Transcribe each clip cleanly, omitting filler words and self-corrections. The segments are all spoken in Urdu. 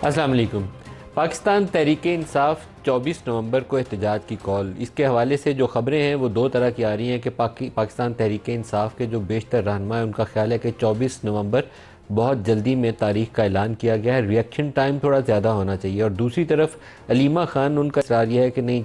السلام علیکم۔ پاکستان تحریک انصاف 24 نومبر کو احتجاج کی کال، اس کے حوالے سے جو خبریں ہیں وہ دو طرح کی آ رہی ہیں کہ پاکستان تحریک انصاف کے جو بیشتر رہنما ہیں ان کا خیال ہے کہ 24 نومبر بہت جلدی میں تاریخ کا اعلان کیا گیا ہے، ریئیکشن ٹائم تھوڑا زیادہ ہونا چاہیے، اور دوسری طرف علیمہ خان ان کا اصرار یہ ہے کہ نہیں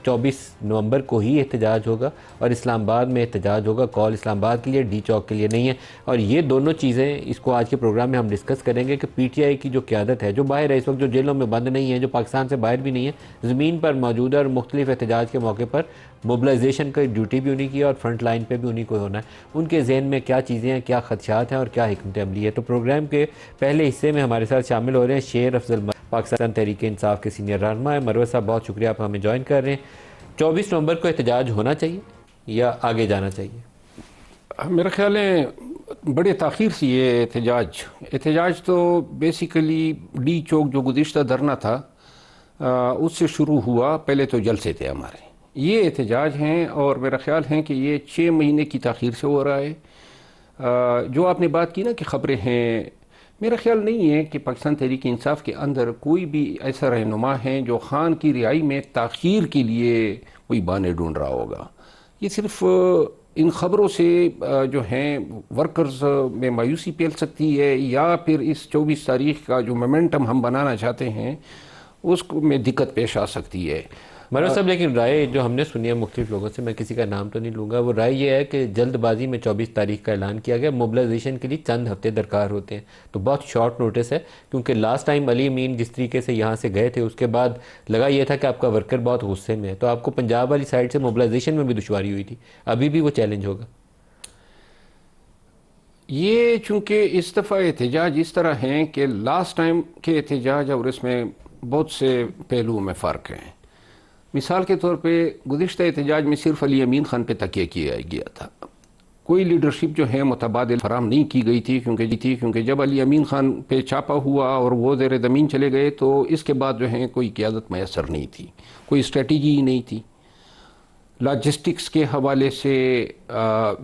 24 نومبر کو ہی احتجاج ہوگا اور اسلام آباد میں احتجاج ہوگا، کال اسلام آباد کے لیے، ڈی چوک کے لیے نہیں ہے۔ اور یہ دونوں چیزیں اس کو آج کے پروگرام میں ہم ڈسکس کریں گے کہ پی ٹی آئی کی جو قیادت ہے، جو باہر ہے اس وقت، جو جیلوں میں بند نہیں ہے، جو پاکستان سے باہر بھی نہیں ہے، زمین پر موجود ہے اور مختلف احتجاج کے موقع پر موبلائزیشن کا ڈیوٹی بھی انہیں کی ہے اور فرنٹ لائن پہ بھی انہیں کو ہونا ہے، ان کے ذہن میں کیا چیزیں ہیں، کیا خدشات ہیں اور کیا حکمت عملی ہے۔ تو پروگرام کے پہلے حصے میں ہمارے ساتھ شامل ہو رہے ہیں شیر افضل، پاکستان تحریک انصاف کے سینئر رہنما ہے۔ مروت صاحب بہت شکریہ، آپ ہمیں جوائن کر رہے ہیں۔ 24 نومبر کو احتجاج ہونا چاہیے یا آگے جانا چاہیے؟ میرا خیال ہے بڑے تاخیر سے یہ احتجاج تو بیسیکلی ڈی چوک جو گزشتہ دھرنا تھا اس سے شروع ہوا، پہلے تو جلسے تھے ہمارے، یہ احتجاج ہیں اور میرا خیال ہے کہ یہ 6 مہینے کی تاخیر سے ہو رہا ہے۔ جو آپ نے بات کی نا کہ خبریں ہیں، میرا خیال نہیں ہے کہ پاکستان تحریک انصاف کے اندر کوئی بھی ایسا رہنما ہے جو خان کی رہائی میں تاخیر کے لیے کوئی بہانے ڈھونڈ رہا ہوگا۔ یہ صرف ان خبروں سے جو ہیں ورکرز میں مایوسی پھیل سکتی ہے، یا پھر اس 24 تاریخ کا جو مومنٹم ہم بنانا چاہتے ہیں اس میں دقت پیش آ سکتی ہے۔ مروت صاحب لیکن رائے جو ہم نے سنی ہے مختلف لوگوں سے، میں کسی کا نام تو نہیں لوں گا، وہ رائے یہ ہے کہ جلد بازی میں 24 تاریخ کا اعلان کیا گیا، موبلائزیشن کے لیے چند ہفتے درکار ہوتے ہیں، تو بہت شارٹ نوٹس ہے، کیونکہ لاسٹ ٹائم علی امین جس طریقے سے یہاں سے گئے تھے اس کے بعد لگا یہ تھا کہ آپ کا ورکر بہت غصے میں ہے، تو آپ کو پنجاب والی سائڈ سے موبلائزیشن میں بھی دشواری ہوئی تھی، ابھی بھی وہ چیلنج ہوگا؟ یہ چونکہ اس دفعہ احتجاج اس طرح ہیں کہ لاسٹ ٹائم کے احتجاج اور اس میں بہت سے پہلوؤں میں فرق ہیں۔ مثال کے طور پہ گزشتہ احتجاج میں صرف علی امین خان پہ تکیہ کیا گیا تھا، کوئی لیڈرشپ جو ہے متبادل فراہم نہیں کی گئی تھی، کیونکہ جب علی امین خان پہ چھاپا ہوا اور وہ زیر زمین چلے گئے تو اس کے بعد جو ہے کوئی قیادت میسر نہیں تھی، کوئی اسٹریٹجی ہی نہیں تھی، لاجسٹکس کے حوالے سے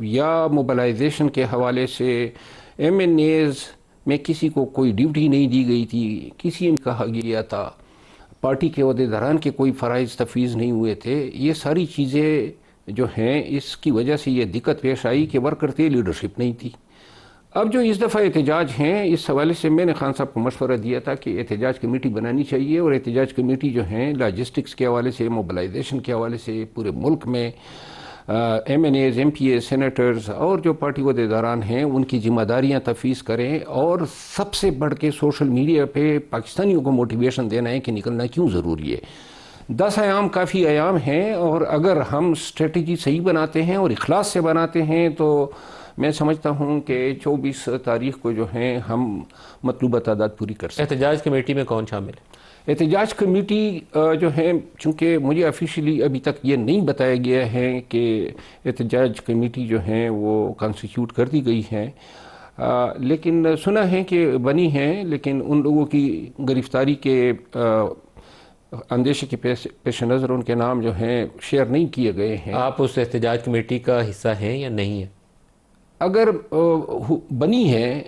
یا موبلائزیشن کے حوالے سے ایم این ایز میں کسی کو کوئی ڈیوٹی نہیں دی گئی تھی، کسی نے کہا گیا تھا پارٹی کے عہدیداران کے کوئی فرائض تفویض نہیں ہوئے تھے۔ یہ ساری چیزیں جو ہیں اس کی وجہ سے یہ دقت پیش آئی کہ ورکر تھے، لیڈرشپ نہیں تھی۔ اب جو اس دفعہ احتجاج ہیں اس حوالے سے میں نے خان صاحب کو مشورہ دیا تھا کہ احتجاج کمیٹی بنانی چاہیے، اور احتجاج کمیٹی جو ہیں لاجسٹکس کے حوالے سے، موبلائزیشن کے حوالے سے پورے ملک میں MNAs, M P A, senators اور جو پارٹی عہدیداران ہیں ان کی ذمہ داریاں تفویض کریں، اور سب سے بڑھ کے سوشل میڈیا پہ پاکستانیوں کو موٹیویشن دینا ہے کہ نکلنا کیوں ضروری ہے۔ 10 ایام کافی ایام ہیں، اور اگر ہم اسٹریٹجی صحیح بناتے ہیں اور اخلاص سے بناتے ہیں تو میں سمجھتا ہوں کہ 24 تاریخ کو جو ہیں ہم مطلوبہ تعداد پوری کر سکتے ہیں۔ احتجاج کمیٹی میں کون شامل ہے؟ احتجاج کمیٹی جو ہے، چونکہ مجھے آفیشیلی ابھی تک یہ نہیں بتایا گیا ہے کہ احتجاج کمیٹی جو ہیں وہ کانسٹیٹیوٹ کر دی گئی ہے، لیکن سنا ہے کہ بنی ہے، لیکن ان لوگوں کی گرفتاری کے اندیشے کے پیش نظر ان کے نام جو ہیں شیئر نہیں کیے گئے ہیں۔ آپ اس احتجاج کمیٹی کا حصہ ہیں یا نہیں ہیں؟ اگر بنی ہے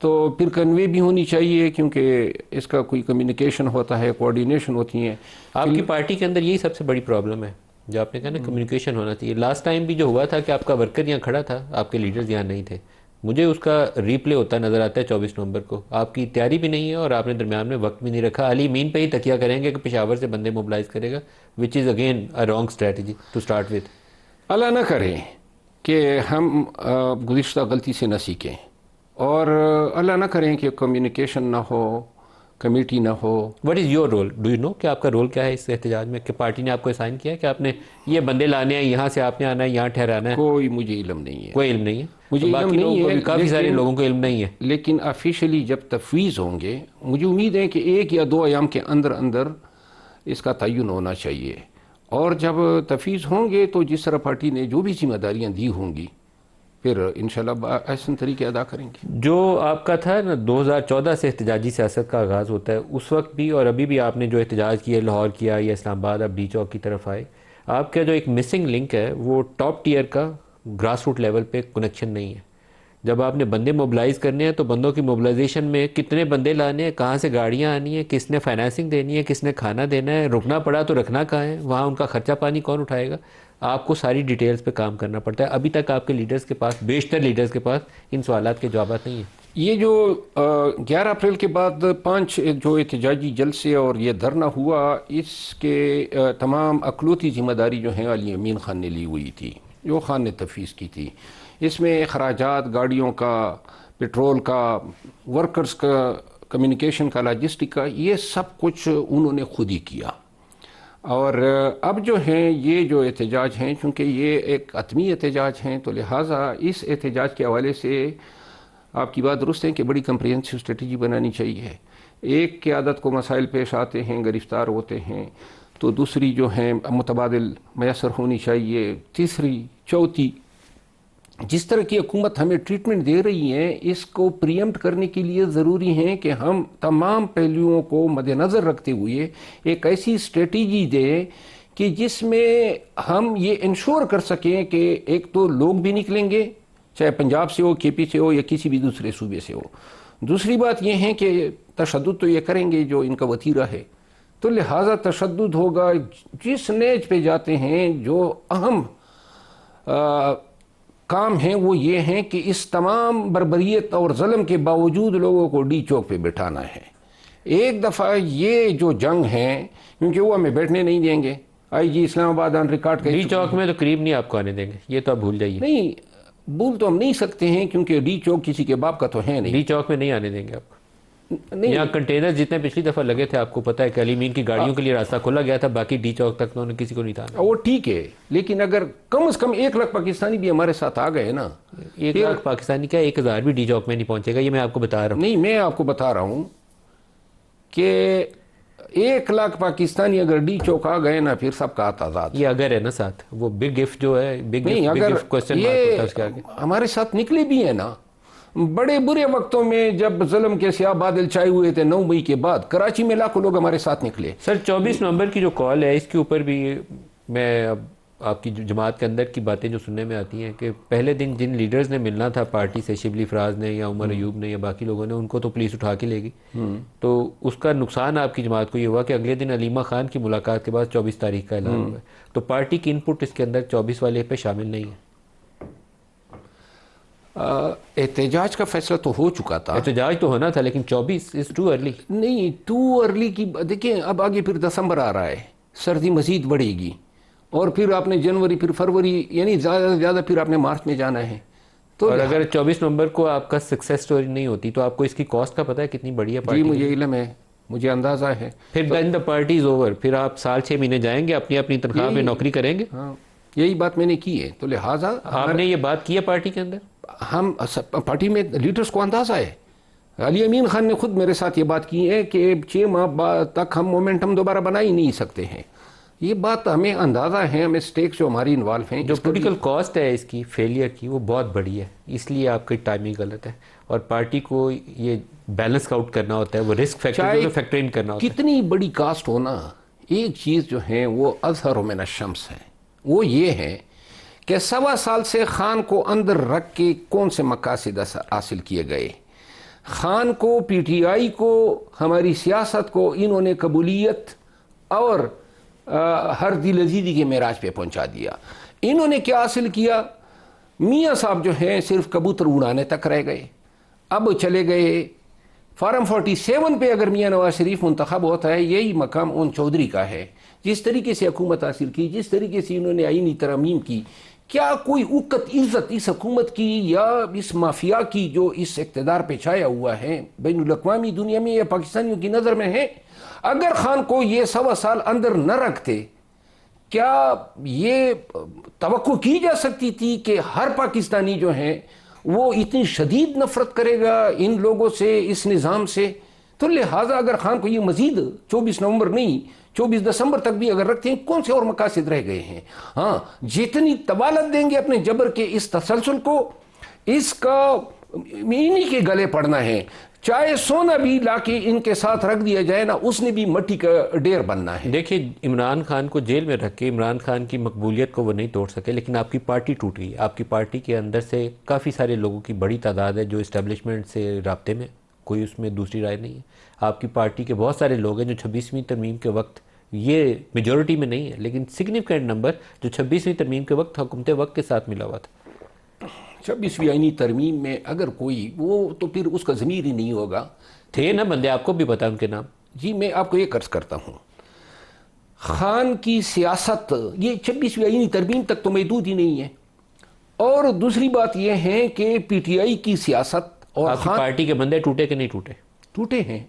تو پھر کنوے بھی ہونی چاہیے، کیونکہ اس کا کوئی کمیونیکیشن ہوتا ہے، کوارڈینیشن ہوتی ہیں۔ آپ کی پارٹی کے اندر یہی سب سے بڑی پرابلم ہے جو آپ نے کہا نا، کمیونیکیشن ہونا چاہیے۔ لاسٹ ٹائم بھی جو ہوا تھا کہ آپ کا ورکر یہاں کھڑا تھا، آپ کے لیڈرز یہاں نہیں تھے، مجھے اس کا ریپلے ہوتا نظر آتا ہے 24 نومبر کو، آپ کی تیاری بھی نہیں ہے اور آپ نے درمیان میں وقت بھی نہیں رکھا، علی امین پہ ہی تکیہ کریں گے کہ پشاور سے بندے موبلائز کرے گا، which is again a wrong strategy to start with. اللہ نہ کریں کہ ہم گزشتہ غلطی سے نہ سیکھیں، اور اللہ نہ کریں کہ کمیونیکیشن نہ ہو، کمیٹی نہ ہو۔ What is your role? Do you know کہ آپ کا رول کیا ہے اس احتجاج میں، کہ پارٹی نے آپ کو اسائن کیا ہے کہ آپ نے یہ بندے لانے ہیں، یہاں سے آپ نے آنا ہے، یہاں ٹھہرانا ہے؟ کوئی مجھے علم نہیں ہے، کوئی علم نہیں ہے؟ مجھے تو علم باقی لوگوں نہیں کو ہے، بھی کافی سارے لوگوں کو علم نہیں ہے، لیکن آفیشلی جب تفویض ہوں گے مجھے امید ہے کہ 1 یا 2 ایام کے اندر اندر اس کا تعین ہونا چاہیے، اور جب تفویض ہوں گے تو جس طرح پارٹی نے جو بھی ذمہ داریاں دی ہوں گی پھر انشاءاللہ احسن طریقے ادا کریں گے۔ جو آپ کا تھا نا 2014 سے احتجاجی سیاست کا آغاز ہوتا ہے، اس وقت بھی اور ابھی بھی آپ نے جو احتجاج کیا، لاہور کیا یا اسلام آباد، اب ڈی چوک کی طرف آئے، آپ کا جو ایک مسنگ لنک ہے وہ ٹاپ ٹیئر کا گراس روٹ لیول پہ کنیکشن نہیں ہے۔ جب آپ نے بندے موبلائز کرنے ہیں تو بندوں کی موبلائزیشن میں کتنے بندے لانے ہیں، کہاں سے گاڑیاں آنی ہیں، کس نے فائنانسنگ دینی ہے، کس نے کھانا دینا ہے، رکنا پڑا تو رکھنا کہاں ہے، وہاں ان کا خرچہ پانی کون اٹھائے گا. آپ کو ساری ڈیٹیلز پہ کام کرنا پڑتا ہے. ابھی تک آپ کے لیڈرز کے پاس، بیشتر لیڈرز کے پاس ان سوالات کے جوابات نہیں ہیں. یہ جو 11 اپریل کے بعد 5 جو احتجاجی جلسے اور یہ دھرنا ہوا، اس کے تمام اقلوتی ذمہ داری جو ہے علی امین خان نے لی ہوئی تھی، جو خان نے تفویض کی تھی. اس میں اخراجات گاڑیوں کا، پیٹرول کا، ورکرز کا، کمیونیکیشن کا، لاجسٹک کا، یہ سب کچھ انہوں نے خود ہی کیا. اور اب جو ہیں یہ جو احتجاج ہیں، چونکہ یہ ایک حتمی احتجاج ہیں، تو لہٰذا اس احتجاج کے حوالے سے آپ کی بات درست ہے کہ بڑی کمپریہنسو اسٹریٹجی بنانی چاہیے. ایک قیادت کو مسائل پیش آتے ہیں، گرفتار ہوتے ہیں، تو دوسری جو ہیں متبادل میسر ہونی چاہیے، تیسری، چوتھی. جس طرح کی حکومت ہمیں ٹریٹمنٹ دے رہی ہے، اس کو پریمپٹ کرنے کے لیے ضروری ہے کہ ہم تمام پہلوؤں کو مد نظر رکھتے ہوئے ایک ایسی اسٹریٹجی دیں کہ جس میں ہم یہ انشور کر سکیں کہ ایک تو لوگ بھی نکلیں گے، چاہے پنجاب سے ہو، کے پی سے ہو، یا کسی بھی دوسرے صوبے سے ہو. دوسری بات یہ ہے کہ تشدد تو یہ کریں گے جو ان کا وتیرہ ہے، تو لہٰذا تشدد ہوگا. جس نیج پہ جاتے ہیں، جو اہم کام ہیں وہ یہ ہیں کہ اس تمام بربریت اور ظلم کے باوجود لوگوں کو ڈی چوک پہ بٹھانا ہے. ایک دفعہ یہ جو جنگ ہے، کیونکہ وہ ہمیں بیٹھنے نہیں دیں گے. آئی جی اسلام آباد آن ریکارڈ ڈی چوک میں تو قریب نہیں آپ کو آنے دیں گے، یہ تو آپ بھول جائیے. نہیں، بھول تو ہم نہیں سکتے ہیں، کیونکہ ڈی چوک کسی کے باپ کا تو ہے نہیں. ڈی چوک میں نہیں آنے دیں گے آپ کو. نہیں، یہاں کنٹینر جتنے پچھلی دفعہ لگے تھے آپ کو پتہ ہے کہ علی امین کی گاڑیوں کے لیے راستہ کھولا گیا تھا، باقی ڈی چوک تک تو انہوں نے کسی کو نہیں تھا. وہ ٹھیک ہے، لیکن اگر کم از کم 1 لاکھ پاکستانی بھی ہمارے ساتھ آ گئے نا. 1 لاکھ پاکستانی کیا، 1000 بھی ڈی چوک میں نہیں پہنچے گا، یہ میں آپ کو بتا رہا ہوں. نہیں، میں آپ کو بتا رہا ہوں کہ 1 لاکھ پاکستانی اگر ڈی چوک آ گئے نا، پھر سب کا آزاد. یہ اگر ہے نا ساتھ، وہ بگ اف جو ہے، بگ نہیں، اگر کوسچن مارک یہ ہوتا ہے اس کے آگے. ہمارے ساتھ نکلے بھی ہیں نا. بڑے برے وقتوں میں جب ظلم کے سیاہ بادل چھائے ہوئے تھے 9 مئی کے بعد، کراچی میں لاکھوں لوگ ہمارے ساتھ نکلے. سر 24 نومبر کی جو کال ہے، اس کے اوپر بھی میں اب آپ کی جماعت کے اندر کی باتیں جو سننے میں آتی ہیں کہ پہلے دن جن لیڈرز نے ملنا تھا پارٹی سے، شبلی فراز نے یا عمر ایوب نے یا باقی لوگوں نے، ان کو تو پولیس اٹھا کے لے گی. تو اس کا نقصان آپ کی جماعت کو یہ ہوا کہ اگلے دن علیمہ خان کی ملاقات کے بعد 24 تاریخ کا اعلان ہوا ہے. تو پارٹی کی ان پٹ اس کے اندر 24 والے پہ شامل نہیں ہے. احتجاج کا فیصلہ تو ہو چکا تھا. احتجاج تو ہونا تھا، لیکن 24 از ٹو ارلی. نہیں، ٹو ارلی کی دیکھیں، اب آگے پھر دسمبر آ رہا ہے، سردی مزید بڑھے گی، اور پھر آپ نے جنوری، پھر فروری، یعنی زیادہ سے زیادہ پھر آپ نے مارچ میں جانا ہے. تو اور اگر 24 نومبر کو آپ کا سکسیس سٹوری نہیں ہوتی تو آپ کو اس کی کاسٹ کا پتہ ہے کتنی بڑی ہے پارٹی؟ جی مجھے علم ہے، مجھے اندازہ ہے. پھر دین دا پارٹی از اوور، پھر آپ سال 6 مہینے جائیں گے، اپنی اپنی تنخواہ پہ نوکری کریں گے. ہاں، یہی بات میں نے کی ہے. تو لہٰذا آپ نے یہ بات کی ہے پارٹی کے اندر؟ ہم پارٹی میں لیڈرز کو اندازہ ہے. علی امین خان نے خود میرے ساتھ یہ بات کی ہے کہ 6 ماہ تک ہم مومنٹم دوبارہ بنا ہی نہیں سکتے ہیں. یہ بات ہمیں اندازہ ہے، ہمیں سٹیکس جو ہماری انوالو ہیں. جو پولیٹیکل کاسٹ ہے اس کی فیلئر کی، وہ بہت بڑی ہے، اس لیے آپ کی ٹائمنگ غلط ہے. اور پارٹی کو یہ بیلنس آؤٹ کرنا ہوتا ہے، وہ رسک فیکٹر کو فیکٹر ان کرنا ہوتا ہے. کتنی بڑی کاسٹ ہونا، ایک چیز جو ہے وہ اظہر من الشمس ہے. وہ یہ ہے کہ 1.25 سال سے خان کو اندر رکھ کے کون سے مقاصد حاصل کیے گئے. خان کو، پی ٹی آئی کو، ہماری سیاست کو انہوں نے قبولیت اور ہر دل عزیزی کے معراج پہ پہنچا دیا. انہوں نے کیا حاصل کیا؟ میاں صاحب جو ہیں صرف کبوتر اڑانے تک رہ گئے. اب چلے گئے فارم 47 پہ. اگر میاں نواز شریف منتخب ہوتا ہے، یہی مقام اون چودھری کا ہے. جس طریقے سے حکومت حاصل کی، جس طریقے سے انہوں نے آئینی ترامیم کی، کیا کوئی اوقت عزت اس حکومت کی یا اس مافیا کی جو اس اقتدار پہ چھایا ہوا ہے بین الاقوامی دنیا میں یا پاکستانیوں کی نظر میں ہے؟ اگر خان کو یہ 1.25 سال اندر نہ رکھتے، کیا یہ توقع کی جا سکتی تھی کہ ہر پاکستانی جو ہے وہ اتنی شدید نفرت کرے گا ان لوگوں سے، اس نظام سے؟ تو لہٰذا اگر خان کو یہ مزید 24 نومبر نہیں 24 دسمبر تک بھی اگر رکھتے ہیں، کون سے اور مقاصد رہ گئے ہیں؟ ہاں، جتنی طوالت دیں گے اپنے جبر کے اس تسلسل کو، اس کا انہی کے گلے پڑنا ہے. چاہے سونا بھی لا کے ان کے ساتھ رکھ دیا جائے نا، اس نے بھی مٹی کا ڈھیر بننا ہے. دیکھیں عمران خان کو جیل میں رکھ کے عمران خان کی مقبولیت کو وہ نہیں توڑ سکے، لیکن آپ کی پارٹی ٹوٹ گئی. آپ کی پارٹی کے اندر سے کافی سارے لوگوں کی بڑی تعداد ہے جو اسٹیبلشمنٹ سے رابطے میں، کوئی اس میں دوسری رائے نہیں ہے. آپ کی پارٹی کے بہت سارے لوگ ہیں جو 26ویں ترمیم کے وقت، یہ میجورٹی میں نہیں ہے لیکن سگنیفیکنٹ نمبر، جو 26ویں ترمیم کے وقت حکومت وقت کے ساتھ ملا ہوا تھا. 26ویں آئینی ترمیم میں اگر کوئی، وہ تو پھر اس کا ضمیر ہی نہیں ہوگا. تھے نا بندے، آپ کو بھی پتا ان کے نام. جی میں آپ کو یہ عرض کرتا ہوں، خان کی سیاست یہ 26ویں آئینی ترمیم تک تو محدود ہی نہیں ہے. اور دوسری بات یہ ہے کہ پی ٹی آئی کی سیاست اور آپ کی پارٹی کے بندے ٹوٹے کہ نہیں ٹوٹے؟ ٹوٹے ہیں،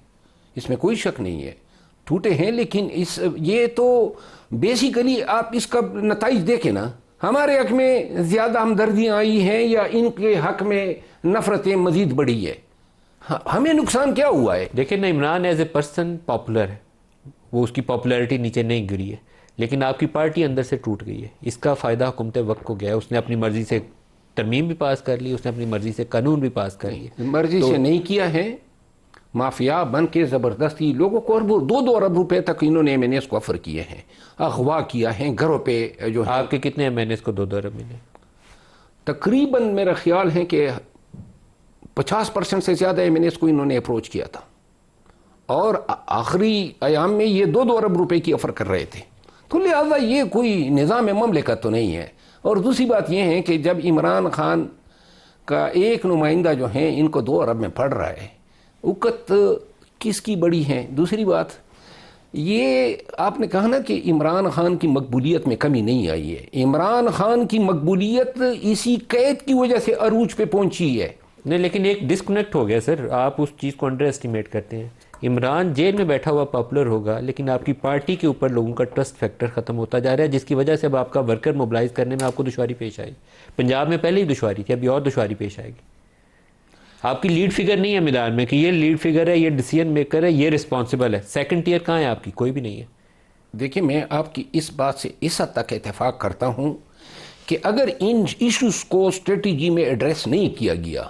اس میں کوئی شک نہیں ہے، ٹوٹے ہیں. لیکن یہ تو بیسیکلی آپ اس کا نتائج دیکھیں نا، ہمارے حق میں زیادہ ہمدردیاں آئی ہیں یا ان کے حق میں نفرتیں مزید بڑھی ہے؟ ہمیں نقصان کیا ہوا ہے؟ دیکھیں نا، Imran as a person popular ہے، وہ اس کی پاپولیرٹی نیچے نہیں گری ہے، لیکن آپ کی پارٹی اندر سے ٹوٹ گئی ہے. اس کا فائدہ حکومت وقت کو گیا ہے. اس نے اپنی مرضی سے ترمیم بھی پاس کر لی، اس نے اپنی مرضی سے قانون بھی پاس کر لیے. مرضی سے نہیں کیا ہے، مافیا بن کے زبردستی لوگوں کو 2 ارب روپے تک انہوں نے MNAs کو آفر کیے ہیں، اغوا کیا ہے گھروں پہ جو ہے. آپ کے کتنے MNAs کو 2 ارب ملے؟ تقریباً میرا خیال ہے کہ 50% سے زیادہ MNAs کو انہوں نے اپروچ کیا تھا، اور آخری ایام میں یہ 2 ارب روپے کی آفر کر رہے تھے. تو لہذا یہ کوئی نظام مملکت تو نہیں ہے. اور دوسری بات یہ ہے کہ جب عمران خان کا ایک نمائندہ جو ہیں ان کو 2 ارب میں پڑ رہا ہے، اوقت کس کی بڑی ہے؟ دوسری بات یہ آپ نے کہا نا کہ عمران خان کی مقبولیت میں کمی نہیں آئی ہے. عمران خان کی مقبولیت اسی قید کی وجہ سے عروج پہ پہنچی ہے. نہیں، لیکن ایک ڈسکنیکٹ ہو گیا سر، آپ اس چیز کو انڈر اسٹیمیٹ کرتے ہیں. عمران جیل میں بیٹھا ہوا پاپولر ہوگا، لیکن آپ کی پارٹی کے اوپر لوگوں کا ٹرسٹ فیکٹر ختم ہوتا جا رہا ہے، جس کی وجہ سے اب آپ کا ورکر موبلائز کرنے میں آپ کو دشواری پیش آئی. پنجاب میں پہلے ہی دشواری تھی، ابھی اور دشواری پیش آئے گی. آپ کی لیڈ فگر نہیں ہے میدان میں کہ یہ لیڈ فگر ہے، یہ ڈیسیژن میکر ہے، یہ رسپانسبل ہے. سیکنڈ ٹیئر کہاں ہے آپ کی؟ کوئی بھی نہیں ہے. دیکھیں میں آپ کی اس بات سے اس حد تک اتفاق کرتا ہوں کہ اگر ان ایشوز کو اسٹریٹجی میں ایڈریس نہیں کیا گیا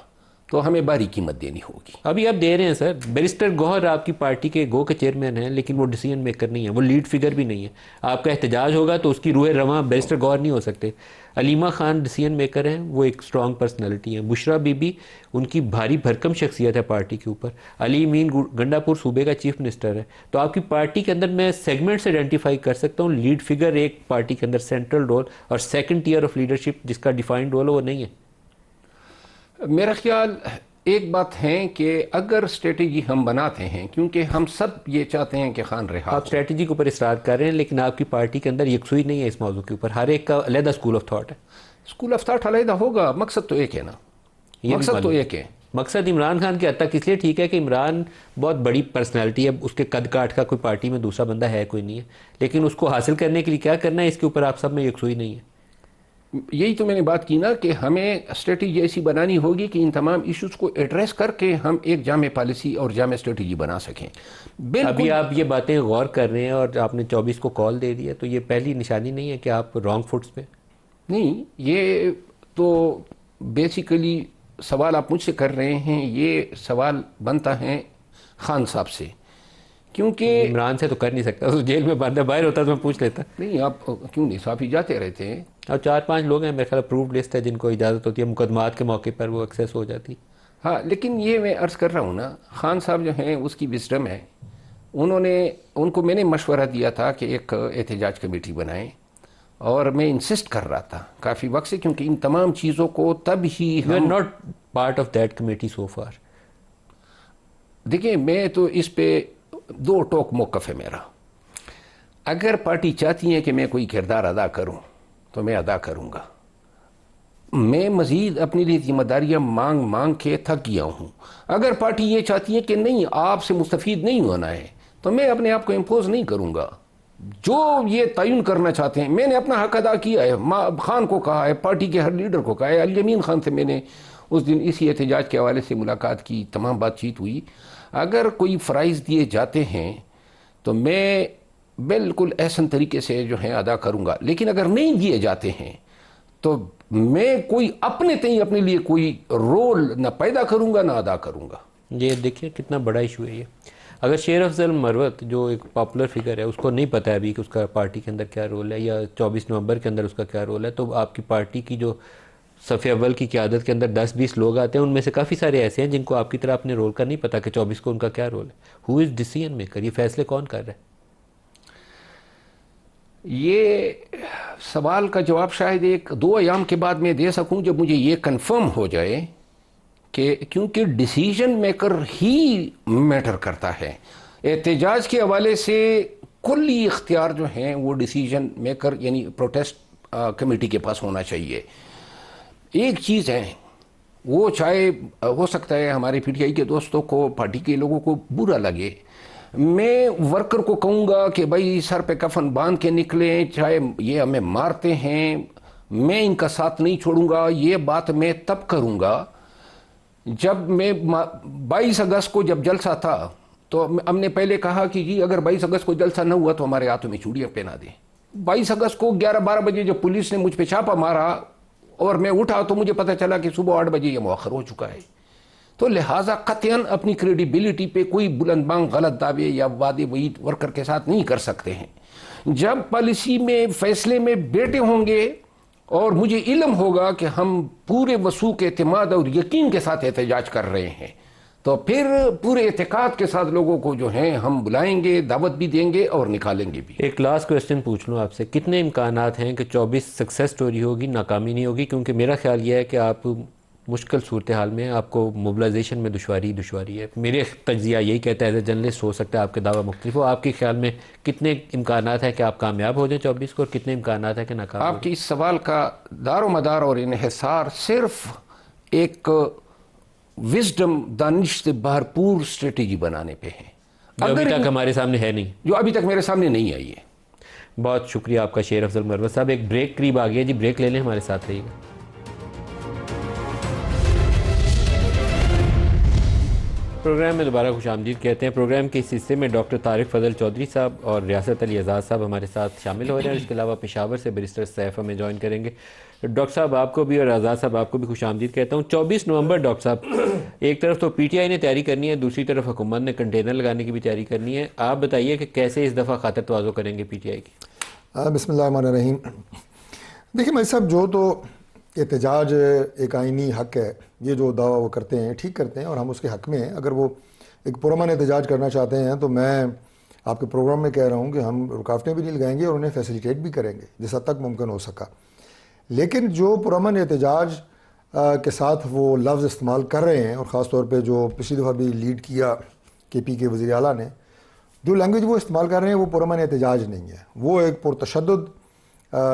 تو ہمیں باری قیمت دینی ہوگی. ابھی آپ دے رہے ہیں سر. بیرسٹر گوہر آپ کی پارٹی کے گو کے چیئرمین ہیں، لیکن وہ ڈیسیژن میکر نہیں ہے، وہ لیڈ فگر بھی نہیں ہے. آپ کا احتجاج ہوگا تو اس کی روح رواں بیرسٹر گوہر نہیں ہو سکتے. علیمہ خان ڈیسیژن میکر ہیں، وہ ایک سٹرونگ پرسنالٹی ہیں. بشرا بی بی ان کی بھاری بھرکم شخصیت ہے پارٹی کے اوپر. علی امین گنڈا پور صوبے کا چیف منسٹر ہے. تو آپ کی پارٹی کے اندر میں سیگمنٹس آئیڈینٹیفائی کر سکتا ہوں. لیڈ فگر ایک پارٹی کے اندر سینٹرل رول اور سیکنڈ ٹیئر آف لیڈرشپ جس کا ڈیفائنڈ رول ہے وہ نہیں ہے. میرا خیال ایک بات ہے کہ اگر اسٹریٹجی ہم بناتے ہیں، کیونکہ ہم سب یہ چاہتے ہیں کہ خان رہا. آپ اسٹریٹجی کے اوپر اصرار کر رہے ہیں، لیکن آپ کی پارٹی کے اندر یکسوئی نہیں ہے اس موضوع کے اوپر. ہر ایک کا علیحدہ اسکول آف تھاٹ ہے. اسکول آف تھاٹ علیحدہ ہوگا، مقصد تو ایک ہے نا. یہ مقصد تو ایک ہے. مقصد عمران خان کے حد تک اس لیے ٹھیک ہے کہ عمران بہت بڑی پرسنالٹی ہے، اس کے قد کاٹ کا کوئی پارٹی میں دوسرا بندہ ہے کوئی نہیں ہے، لیکن اس کو حاصل کرنے کے لیے کیا کرنا ہے اس کے اوپر آپ سب میں یکسوئی نہیں ہے. یہی تو میں نے بات کی نا کہ ہمیں اسٹریٹجی ایسی بنانی ہوگی کہ ان تمام ایشوز کو ایڈریس کر کے ہم ایک جامع پالیسی اور جامع اسٹریٹجی بنا سکیں. ابھی آپ یہ باتیں غور کر رہے ہیں اور آپ نے 24 کو کال دے دیا، تو یہ پہلی نشانی نہیں ہے کہ آپ رانگ فٹس پہ؟ نہیں، یہ تو بیسیکلی سوال آپ مجھ سے کر رہے ہیں، یہ سوال بنتا ہے خان صاحب سے، کیونکہ عمران سے تو کر نہیں سکتا، اس جیل میں بند ہے. باہر ہوتا تو میں پوچھ لیتا. نہیں، آپ کیوں نہیں، صاحب ہی جاتے رہتے ہیں. اور 4-5 لوگ ہیں میرے خیال اپرووڈ لسٹ ہے جن کو اجازت ہوتی ہے، مقدمات کے موقع پر وہ ایکسیس ہو جاتی. ہاں، لیکن یہ میں عرض کر رہا ہوں نا، خان صاحب جو ہیں اس کی وزڈم ہے. ان کو میں نے مشورہ دیا تھا کہ ایک احتجاج کمیٹی بنائیں، اور میں انسسٹ کر رہا تھا کافی وقت سے، کیونکہ ان تمام چیزوں کو تب ہی you are not part of that committee so far. دیکھیں میں تو اس پہ 2 ٹوک موقف ہے میرا. اگر پارٹی چاہتی ہے کہ میں کوئی کردار ادا کروں تو میں ادا کروں گا. میں مزید اپنے لیے ذمہ داریاں مانگ کے تھک گیا ہوں. اگر پارٹی یہ چاہتی ہے کہ نہیں، آپ سے مستفید نہیں ہونا ہے، تو میں اپنے آپ کو امپوز نہیں کروں گا. جو یہ تعین کرنا چاہتے ہیں، میں نے اپنا حق ادا کیا ہے. خان کو کہا ہے، پارٹی کے ہر لیڈر کو کہا ہے. علی امین خان سے میں نے اس دن اسی احتجاج کے حوالے سے ملاقات کی، تمام بات چیت ہوئی. اگر کوئی فرائض دیے جاتے ہیں تو میں بالکل احسن طریقے سے جو ہے ادا کروں گا. لیکن اگر نہیں دیے جاتے ہیں تو میں کوئی اپنے لیے کوئی رول نہ پیدا کروں گا نہ ادا کروں گا. یہ دیکھیں کتنا بڑا ایشو ہے یہ. اگر شیر افضل مروت جو ایک پاپولر فگر ہے اس کو نہیں پتہ ہے ابھی کہ اس کا پارٹی کے اندر کیا رول ہے یا 24 نومبر کے اندر اس کا کیا رول ہے، تو آپ کی پارٹی کی جو صف اول کی قیادت کے اندر 10-20 لوگ آتے ہیں، ان میں سے کافی سارے ایسے ہیں جن کو آپ کی طرح اپنے رول کا نہیں پتہ کہ 24 کو ان کا کیا رول ہے. ہو از ڈیسیژن میکر؟ یہ فیصلے کون کر رہا ہے؟ یہ سوال کا جواب شاید 1-2 ایام کے بعد میں دے سکوں جب مجھے یہ کنفرم ہو جائے کہ کیونکہ ڈیسیژن میکر ہی میٹر کرتا ہے. احتجاج کے حوالے سے کلی اختیار جو ہیں وہ ڈیسیژن میکر یعنی پروٹیسٹ کمیٹی کے پاس ہونا چاہیے. ایک چیز ہے، وہ چاہے ہو سکتا ہے ہمارے پی ٹی آئی کے دوستوں کو، پارٹی کے لوگوں کو برا لگے، میں ورکر کو کہوں گا کہ بھائی سر پہ کفن باندھ کے نکلیں، چاہے یہ ہمیں مارتے ہیں، میں ان کا ساتھ نہیں چھوڑوں گا. یہ بات میں تب کروں گا جب میں 22 اگست کو جب جلسہ تھا تو ہم نے پہلے کہا کہ جی اگر 22 اگست کو جلسہ نہ ہوا تو ہمارے ہاتھوں میں چوڑیاں پہنا دیں. 22 اگست کو 11-12 بجے جب پولیس نے مجھ پہ چھاپا مارا اور میں اٹھا تو مجھے پتہ چلا کہ صبح 8 بجے یہ مؤخر ہو چکا ہے. تو لہٰذا قطعاً اپنی کریڈیبلٹی پہ کوئی بلند بانگ غلط دعوے یا وعدے وعید ورکر کے ساتھ نہیں کر سکتے ہیں. جب پالیسی میں فیصلے میں بیٹھے ہوں گے اور مجھے علم ہوگا کہ ہم پورے وثوق اعتماد اور یقین کے ساتھ احتجاج کر رہے ہیں تو پھر پورے اعتقاد کے ساتھ لوگوں کو جو ہیں ہم بلائیں گے، دعوت بھی دیں گے اور نکالیں گے بھی. ایک لاسٹ کویسچن پوچھ لوں آپ سے، کتنے امکانات ہیں کہ 24 سکسیس سٹوری ہوگی، ناکامی نہیں ہوگی؟ کیونکہ میرا خیال یہ ہے کہ آپ مشکل صورتحال میں آپ کو موبلائزیشن میں دشواری ہے. میرے تجزیہ یہی کہتا ہے، ایز اے جرنلسٹ ہو سکتا ہے آپ کے دعویٰ مختلف ہو. آپ کے خیال میں کتنے امکانات ہیں کہ آپ کامیاب ہو جائیں 24 کو، اور کتنے امکانات ہیں کہ ناکام ہو جائیں؟ آپ کے اس سوال کا دار و مدار اور انحصار صرف ایک وزڈم، دانش سے بھرپور اسٹریٹجی بنانے پہ ہے جو ابھی تک ہمارے سامنے ہے نہیں، جو ابھی تک میرے سامنے نہیں آئی ہے. بہت شکریہ آپ کا شیر افضل مروت صاحب. ایک بریک قریب آ گیا جی، بریک لے لیں، ہمارے ساتھ رہیے گا. پروگرام میں دوبارہ خوش آمدید کہتے ہیں. پروگرام کے اس حصے میں ڈاکٹر طارق فضل چودھری صاحب اور ریاست علی اعزاز صاحب ہمارے ساتھ شامل ہو رہے ہیں، اور اس کے علاوہ پشاور سے بیرسٹر سیف ہمیں جوائن کریں گے. ڈاکٹر صاحب آپ کو بھی اور اعزاز صاحب آپ کو بھی خوش آمدید کہتا ہوں. 24 نومبر ڈاکٹر صاحب، ایک طرف تو پی ٹی آئی نے تیاری کرنی ہے، دوسری طرف حکومت نے کنٹینر لگانے کی بھی تیاری کرنی ہے. آپ بتائیے کہ کیسے اس دفعہ خاطر تواضع کریں گے پی ٹی آئی کی؟ بسم اللہ الرحمن الرحیم. دیکھیں بھائی صاحب، جو تو احتجاج ایک آئینی حق ہے، یہ جو دعویٰ وہ کرتے ہیں ٹھیک کرتے ہیں اور ہم اس کے حق میں ہیں. اگر وہ ایک پرامن احتجاج کرنا چاہتے ہیں تو میں آپ کے پروگرام میں کہہ رہا ہوں کہ ہم رکاوٹیں بھی نہیں لگائیں گے اور انہیں فیسیلیٹیٹ بھی کریں گے جس حد تک ممکن ہو سکا. لیکن جو پرامن احتجاج کے ساتھ وہ لفظ استعمال کر رہے ہیں، اور خاص طور پہ جو پچھلی دفعہ بھی لیڈ کیا کے پی کے وزیر اعلیٰ نے، جو لینگویج وہ استعمال کر رہے ہیں وہ پرامن احتجاج نہیں ہے. وہ ایک پرتشدد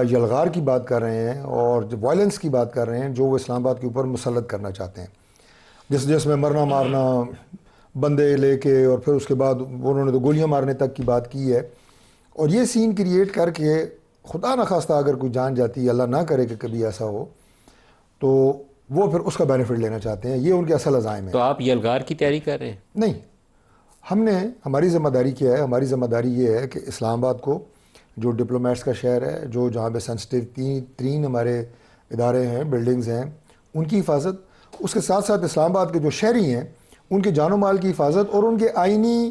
یلغار کی بات کر رہے ہیں اور وائلنس کی بات کر رہے ہیں جو وہ اسلام آباد کے اوپر مسلط کرنا چاہتے ہیں، جس میں مرنا مارنا، بندے لے کے، اور پھر اس کے بعد انہوں نے تو گولیاں مارنے تک کی بات کی ہے. اور یہ سین کریٹ کر کے خدا نخواستہ اگر کوئی جان جاتی ہے، اللہ نہ کرے کہ کبھی ایسا ہو، تو وہ پھر اس کا بینیفٹ لینا چاہتے ہیں. یہ ان کے اصل عزائم ہیں. تو آپ یلغار کی تیاری کر رہے ہیں؟ نہیں، ہم نے ہماری ذمہ داری کیا ہے. ہماری ذمہ داری یہ ہے کہ اسلام آباد کو، جو ڈپلومیٹس کا شہر ہے، جو جہاں پہ سینسٹیو ترین ہمارے ادارے ہیں، بلڈنگز ہیں، ان کی حفاظت، اس کے ساتھ ساتھ اسلام آباد کے جو شہری ہیں ان کے جان و مال کی حفاظت اور ان کے آئینی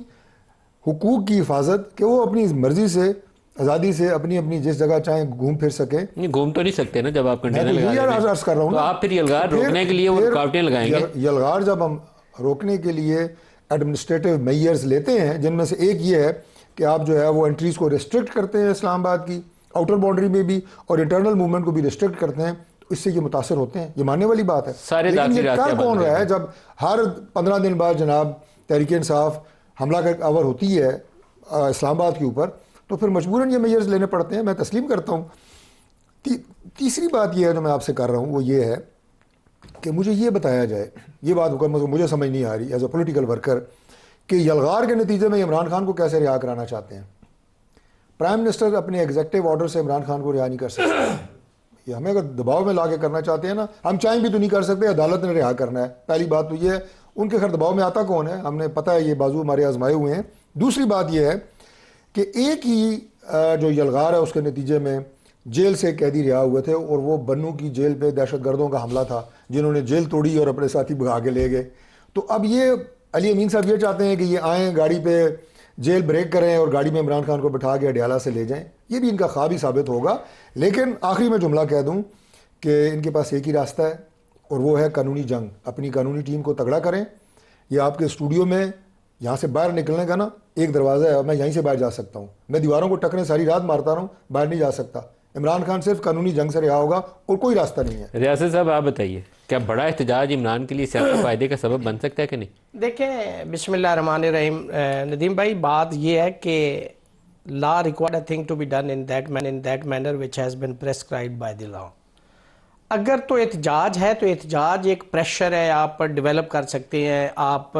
حقوق کی حفاظت کہ وہ اپنی مرضی سے، آزادی سے اپنی جس جگہ چاہیں گھوم پھر سکیں. نہیں، گھوم تو نہیں سکتے نا جب آپ کنٹینر میں لگا رہے ہیں. عرض کر رہا ہوں تو نا، آپ پھر یلغار روکنے کے لیے وہ رکاوٹیں لگائیں گے؟ یلغار جب ہم روکنے کے لیے ایڈمنسٹریٹو میئرز لیتے ہیں، جن میں سے ایک یہ ہے کہ آپ جو ہے وہ انٹریز کو ریسٹرکٹ کرتے ہیں اسلام آباد کی آؤٹر باؤنڈری میں بھی، اور انٹرنل موومنٹ کو بھی ریسٹرکٹ کرتے ہیں، تو اس سے یہ متاثر ہوتے ہیں. یہ ماننے والی بات ہے. لیکن یہ کر کون رہا ہے جب ہر 15 دن بعد جناب تحریک انصاف حملہ آور ہوتی ہے اسلام آباد کے اوپر، تو پھر مجبوراً یہ میئرز لینے پڑتے ہیں. میں تسلیم کرتا ہوں. تیسری بات یہ ہے جو میں آپ سے کر رہا ہوں، وہ یہ ہے کہ مجھے یہ بتایا جائے، یہ بات مجھے سمجھ نہیں آ رہی ایز اے پولیٹیکل ورکر، کہ یلغار کے نتیجے میں عمران خان کو کیسے رہا کرانا چاہتے ہیں. پرائم منسٹر اپنے ایگزیکٹو آرڈر سے عمران خان کو رہا نہیں کر سکتے. یہ ہمیں اگر دباؤ میں لا کے کرنا چاہتے ہیں نا، ہم چاہیں بھی تو نہیں کر سکتے، عدالت نے رہا کرنا ہے. پہلی بات تو یہ ہے. ان کے خیر دباؤ میں آتا کون ہے؟ ہم نے پتہ ہے، یہ بازو ہمارے آزمائے ہوئے ہیں. دوسری بات یہ ہے کہ ایک ہی جو یلغار ہے اس کے نتیجے میں جیل سے قیدی رہا ہوئے تھے، اور وہ بنو کی جیل پہ دہشت گردوں کا حملہ تھا جنہوں نے جیل توڑی اور اپنے ساتھی بھگا کے لے گئے. تو اب یہ علی امین صاحب یہ چاہتے ہیں کہ یہ آئیں گاڑی پہ جیل بریک کریں اور گاڑی میں عمران خان کو بٹھا کے اڈیالہ سے لے جائیں. یہ بھی ان کا خواب ہی ثابت ہوگا. لیکن آخری میں جملہ کہہ دوں کہ ان کے پاس ایک ہی راستہ ہے اور وہ ہے قانونی جنگ. اپنی قانونی ٹیم کو تگڑا کریں. یہ آپ کے اسٹوڈیو میں یہاں سے باہر نکلنے کا نا ایک دروازہ ہے, میں یہیں سے باہر جا سکتا ہوں. میں دیواروں کو ٹکریں ساری رات مارتا رہا ہوں, باہر نہیں جا سکتا. عمران خان صرف قانونی جنگ سے رہا ہوگا اور کوئی راستہ نہیں ہے. ریاست صاحب آپ بتائیے, کیا بڑا احتجاج عمران کے لیے سیاسی فائدے کا سبب بن سکتا ہے کہ نہیں؟ دیکھیں, بسم اللہ الرحمن الرحیم. ندیم بھائی, بات یہ ہے کہ law required a thing to be done in that manner which has been prescribed by the law. اگر تو احتجاج ہے تو احتجاج ایک پریشر ہے, آپ ڈیولپ کر سکتے ہیں, آپ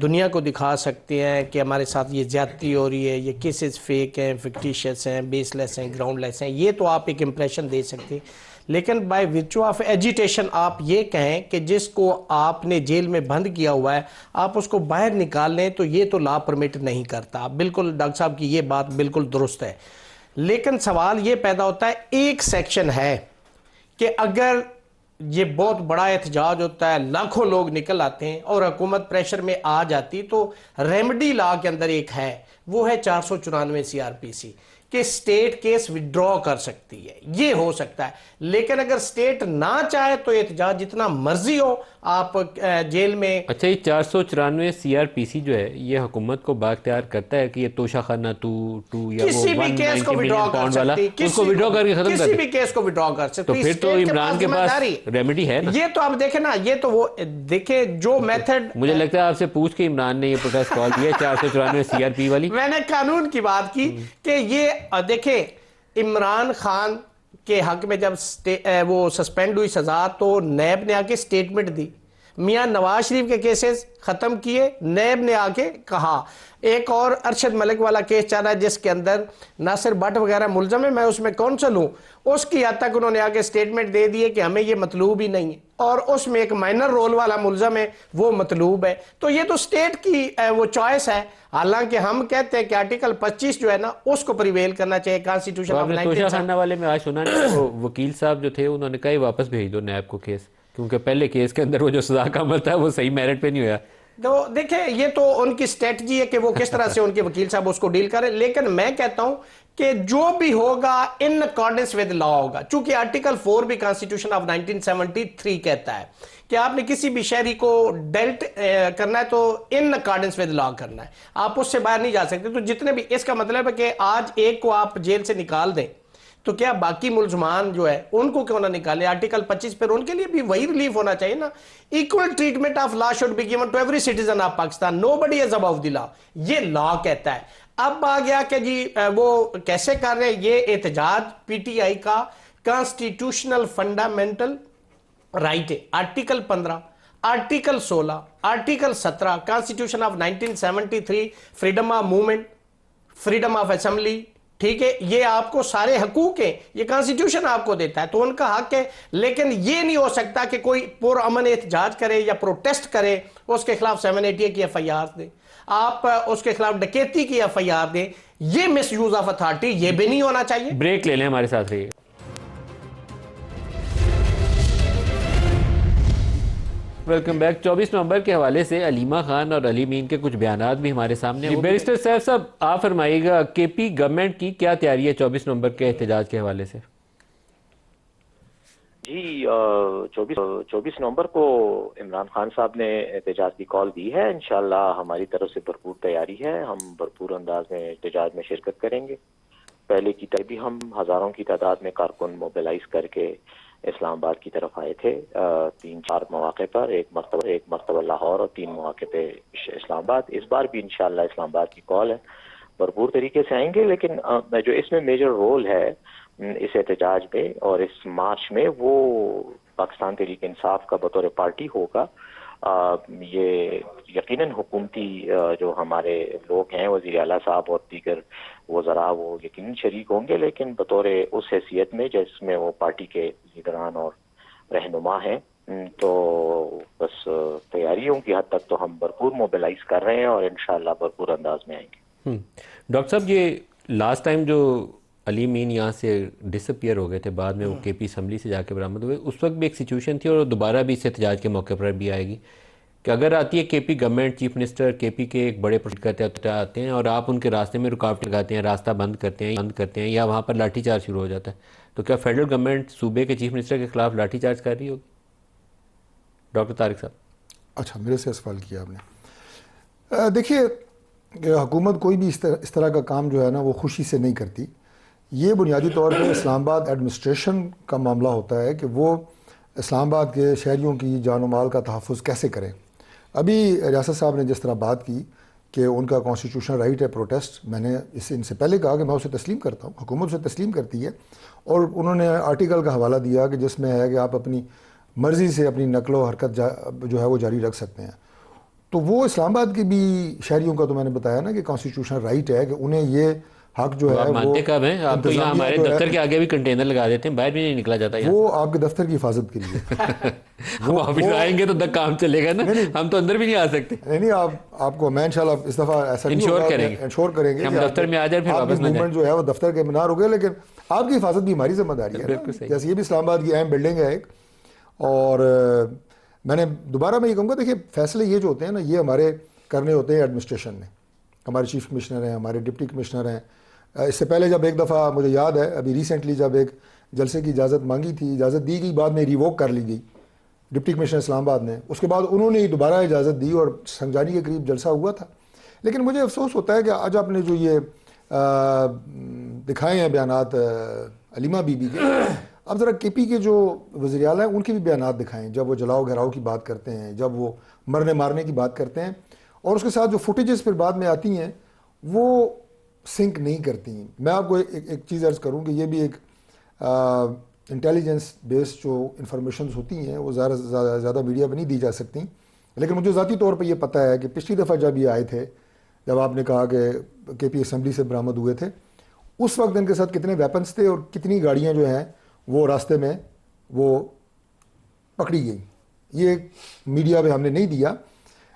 دنیا کو دکھا سکتے ہیں کہ ہمارے ساتھ یہ زیادتی ہو رہی ہے, یہ کیسز فیک ہیں, فکٹیشیس ہیں, بیس لیس ہیں, گراؤنڈ لیس ہیں. یہ تو آپ ایک امپریشن دے سکتے ہیں. لیکن بائی ویرچو آف ایجیٹیشن آپ یہ کہیں کہ جس کو آپ نے جیل میں بند کیا ہوا ہے آپ اس کو باہر نکال لیں, تو یہ تو لا پرمٹ نہیں کرتا. بالکل ڈاکٹر صاحب کی یہ بات بالکل درست ہے. لیکن سوال یہ پیدا ہوتا ہے, ایک سیکشن ہے کہ اگر یہ بہت بڑا احتجاج ہوتا ہے, لاکھوں لوگ نکل آتے ہیں اور حکومت پریشر میں آ جاتی, تو ریمیڈی لا کے اندر ایک ہے, وہ ہے 494 CRPC کہ سٹیٹ کیس وڈرا کر سکتی ہے. یہ ہو سکتا ہے. لیکن اگر سٹیٹ نہ چاہے تو احتجاج جتنا مرضی ہو, آپ جیل میں. اچھا, یہ 494 CRPC جو ہے یہ حکومت کو بااختیار کرتا ہے کہ یہ توشہ خانہ 2 یا وہ کسی بھی کیس کو 190 وڈرا ملین کر پاؤنڈ والا, سکتی, اس کو وڈرا کر کے ختم کر کسی دے. بھی کیس کو وڈرا کر سکتی. تو پھر تو عمران کے پاس ریمیڈی ہے نا. یہ تو آپ دیکھیں نا, یہ تو وہ دیکھیں جو میتھڈ. مجھے لگتا ہے آپ سے پوچھ کے عمران نے یہ پروٹیسٹ کال دیا 494 CRP والی. میں نے قانون کی بات کی کہ یہ دیکھیں, عمران خان کے حق میں جب وہ سسپینڈ ہوئی سزا تو نیب نے آ کے سٹیٹمنٹ دی. میاں نواز شریف کے کیسز ختم کیے, نیب نے آ کے کہا. ایک اور ارشد ملک والا کیس چل رہا ہے جس کے اندر ناصر بٹ وغیرہ ملزم ہے, میں اس میں کونسل ہوں, اس کی حد تک انہوں نے آ کے سٹیٹمنٹ دے دیے کہ ہمیں یہ مطلوب ہی نہیں ہے, اور اس میں ایک مائنر رول والا ملزم ہے وہ مطلوب ہے. تو یہ تو سٹیٹ کی وہ چوائس ہے. حالانکہ ہم کہتے ہیں کہ آرٹیکل 25 جو ہے نا اس کو پریویل کرنا چاہیے کانسٹیٹیوشن آف 19. توشہ خانہ والے میں آج سنا نہیں, وکیل صاحب جو تھے انہوں نے کہا واپس بھیج دو نیب کو کیس, کیونکہ پہلے کیس کے اندر وہ جو سزا کا عمل تھا وہ صحیح میرٹ پہ نہیں ہوا. تو دیکھیں, یہ تو ان کی سٹریٹجی ہے کہ وہ کس طرح سے ان کے وکیل صاحب اس کو ڈیل کریں. لیکن میں کہتا ہوں کہ جو بھی ہوگا ان اکارڈنس ود لا ہوگا, چونکہ آرٹیکل 4 بھی کانسٹیٹیوشن آف 1973 کہتا ہے کہ آپ نے کسی بھی شہری کو ڈیلٹ کرنا ہے تو ان اکارڈنس ود لا کرنا ہے, آپ اس سے باہر نہیں جا سکتے. تو جتنے بھی, اس کا مطلب ہے کہ آج ایک کو آپ جیل سے نکال دیں تو کیا باقی ملزمان جو ہے ان کو کیوں نہ نکالے؟ آرٹیکل 25 پر ان کے لیے بھی وہی ریلیف ہونا چاہیے نا. Equal treatment of law should be given to every citizen of Pakistan, nobody is above the law, یہ لا کہتا ہے. اب آ گیا کہ جی وہ کیسے کر رہے ہیں یہ احتجاج, پی ٹی آئی کا کانسٹیٹیوشنل فنڈامنٹل رائٹ ہے. Article 15, article 16, article 17 constitution of 1973, freedom of movement, freedom of assembly, ٹھیک ہے, یہ آپ کو سارے حقوق ہیں, یہ کانسٹیٹیوشن آپ کو دیتا ہے, تو ان کا حق ہے. لیکن یہ نہیں ہو سکتا کہ کوئی پرامن احتجاج کرے یا پروٹیسٹ کرے, اس کے خلاف 780 کی FIR دیں, آپ اس کے خلاف ڈکیتی کی FIR دیں. یہ مس یوز آف اتھارٹی, یہ بھی نہیں ہونا چاہیے. بریک لے لیں, ہمارے ساتھ رہیے. Welcome back. 24 نومبر کے حوالے سے علیمہ خان اور علی مین کے کچھ بیانات بھی ہمارے سامنے ہیں. بیرسٹر صاحب آپ فرمائیے گا کے پی گورنمنٹ کی کیا تیاری ہے 24 نومبر کے احتجاج کے حوالے سے؟ جی 24 نومبر کو عمران خان صاحب نے احتجاج کی کال دی ہے. انشاءاللہ ہماری طرف سے بھرپور تیاری ہے, ہم بھرپور انداز میں احتجاج میں شرکت کریں گے. پہلے کی طرح بھی ہم ہزاروں کی تعداد میں کارکن موبیلائز کر کے اسلام آباد کی طرف آئے تھے 3-4 مواقع پر, ایک مرتبہ لاہور اور 3 مواقع پہ اسلام آباد. اس بار بھی انشاءاللہ اسلام آباد کی کال ہے, بھرپور طریقے سے آئیں گے. لیکن جو اس میں میجر رول ہے اس احتجاج میں اور اس مارچ میں, وہ پاکستان تحریک انصاف کا بطور پارٹی ہوگا. یہ یقیناً حکومتی جو ہمارے لوگ ہیں, وزیر اعلیٰ صاحب اور دیگر وزراء, وہ یقیناً شریک ہوں گے, لیکن بطور اس حیثیت میں جس میں وہ پارٹی کے لیڈران اور رہنما ہیں. تو بس تیاریوں کی حد تک تو ہم بھرپور موبیلائز کر رہے ہیں اور انشاءاللہ بھرپور انداز میں آئیں گے. ڈاکٹر صاحب, یہ لاسٹ ٹائم جو علی مین یہاں سے ڈس اپیئر ہو گئے تھے, بعد میں وہ کے پی اسمبلی سے جا کے برآمد ہوئے, اس وقت بھی ایک سچویشن تھی اور دوبارہ بھی اس احتجاج کے موقع پر بھی آئے گی. کہ اگر آتی ہے کے پی گورنمنٹ، چیف منسٹر کے پی کے ایک بڑے پروجیکٹ کرتے آتے ہیں اور آپ ان کے راستے میں رکاوٹ لگاتے ہیں، راستہ بند کرتے ہیں یا وہاں پر لاٹھی چارج شروع ہو جاتا ہے، تو کیا فیڈرل گورنمنٹ صوبے کے چیف منسٹر کے خلاف لاٹھی چارج کر رہی ہوگی؟ ڈاکٹر طارق صاحب. اچھا، میرے سے سوال کیا آپ نے. دیکھیے کہ حکومت کوئی بھی اس طرح کا کام جو ہے نا وہ خوشی سے نہیں کرتی. یہ بنیادی طور پہ اسلام آباد ایڈمنسٹریشن کا معاملہ ہوتا ہے کہ وہ اسلام آباد کے شہریوں کی جان و مال کا تحفظ کیسے کریں. ابھی ریاست صاحب نے جس طرح بات کی کہ ان کا کانسٹیٹیوشنل رائٹ ہے پروٹیسٹ، میں نے ان سے پہلے کہا کہ میں اسے تسلیم کرتا ہوں، حکومت اسے تسلیم کرتی ہے. اور انہوں نے آرٹیکل کا حوالہ دیا کہ جس میں ہے کہ آپ اپنی مرضی سے اپنی نقل و حرکت جو ہے وہ جاری رکھ سکتے ہیں. تو وہ اسلام آباد کے بھی شہریوں کا تو میں نے بتایا نا کہ کانسٹیٹیوشنل رائٹ ہے کہ انہیں یہ حق جو ہے آپ مانتے کب ہیں؟ آپ تو یہاں ہمارے دفتر کے آگے بھی کنٹینر لگا دیتے ہیں، باہر بھی نہیں نکلا جاتا. وہ آپ کے دفتر کی حفاظت کے لیے. ہم آفس آئیں گے تو کام چلے گا نا، ہم تو اندر بھی نہیں آ سکتے. نہیں آپ کو میں انشاءاللہ اس دفعہ ایسا انشور کریں گے ہم دفتر میں آ جائیں پھر واپس نہ جائیں. موومنٹ جو ہے وہ دفتر کے منار ہو گئے، لیکن آپ کی حفاظت بھی ہماری ذمہ داری ہے. جیسے یہ بھی اسلام آباد کی اہم بلڈنگ ہے ایک. اور میں نے دوبارہ میں یہ کہوں گا، دیکھیے فیصلے یہ جو ہوتے ہیں نا یہ ہمارے کرنے ہوتے ہیں ایڈمنسٹریشن نے. ہمارے چیف کمشنر ہیں، ہمارے ڈپٹی کمشنر ہیں. اس سے پہلے جب ایک دفعہ مجھے یاد ہے ابھی ریسنٹلی جب ایک جلسے کی اجازت مانگی تھی، اجازت دی گئی، بعد میں ریووک کر لی گئی ڈپٹی کمشنر اسلام آباد نے. اس کے بعد انہوں نے دوبارہ اجازت دی اور سنجانی کے قریب جلسہ ہوا تھا. لیکن مجھے افسوس ہوتا ہے کہ آج آپ نے جو یہ دکھائے ہیں بیانات علیمہ بی بی کے، اب ذرا کے پی کے جو وزیر اعلیٰ ہیں ان کے بھی بیانات دکھائیں جب وہ جلاؤ گھراؤ کی بات کرتے ہیں، جب وہ مرنے مارنے کی بات کرتے ہیں، اور اس کے ساتھ جو فوٹیجز پھر بعد میں آتی ہیں وہ سنک نہیں کرتی ہیں. میں آپ کو ایک چیز عرض کروں کہ یہ بھی ایک انٹیلیجنس بیسڈ جو انفارمیشنز ہوتی ہیں وہ زیادہ میڈیا پہ نہیں دی جا سکتی. لیکن مجھے ذاتی طور پہ یہ پتہ ہے کہ پچھلی دفعہ جب یہ آئے تھے، جب آپ نے کہا کہ کے پی اسمبلی سے برآمد ہوئے تھے، اس وقت ان کے ساتھ کتنے ویپنز تھے اور کتنی گاڑیاں جو ہیں وہ راستے میں وہ پکڑی گئی. یہ میڈیا پہ ہم نے نہیں دیا.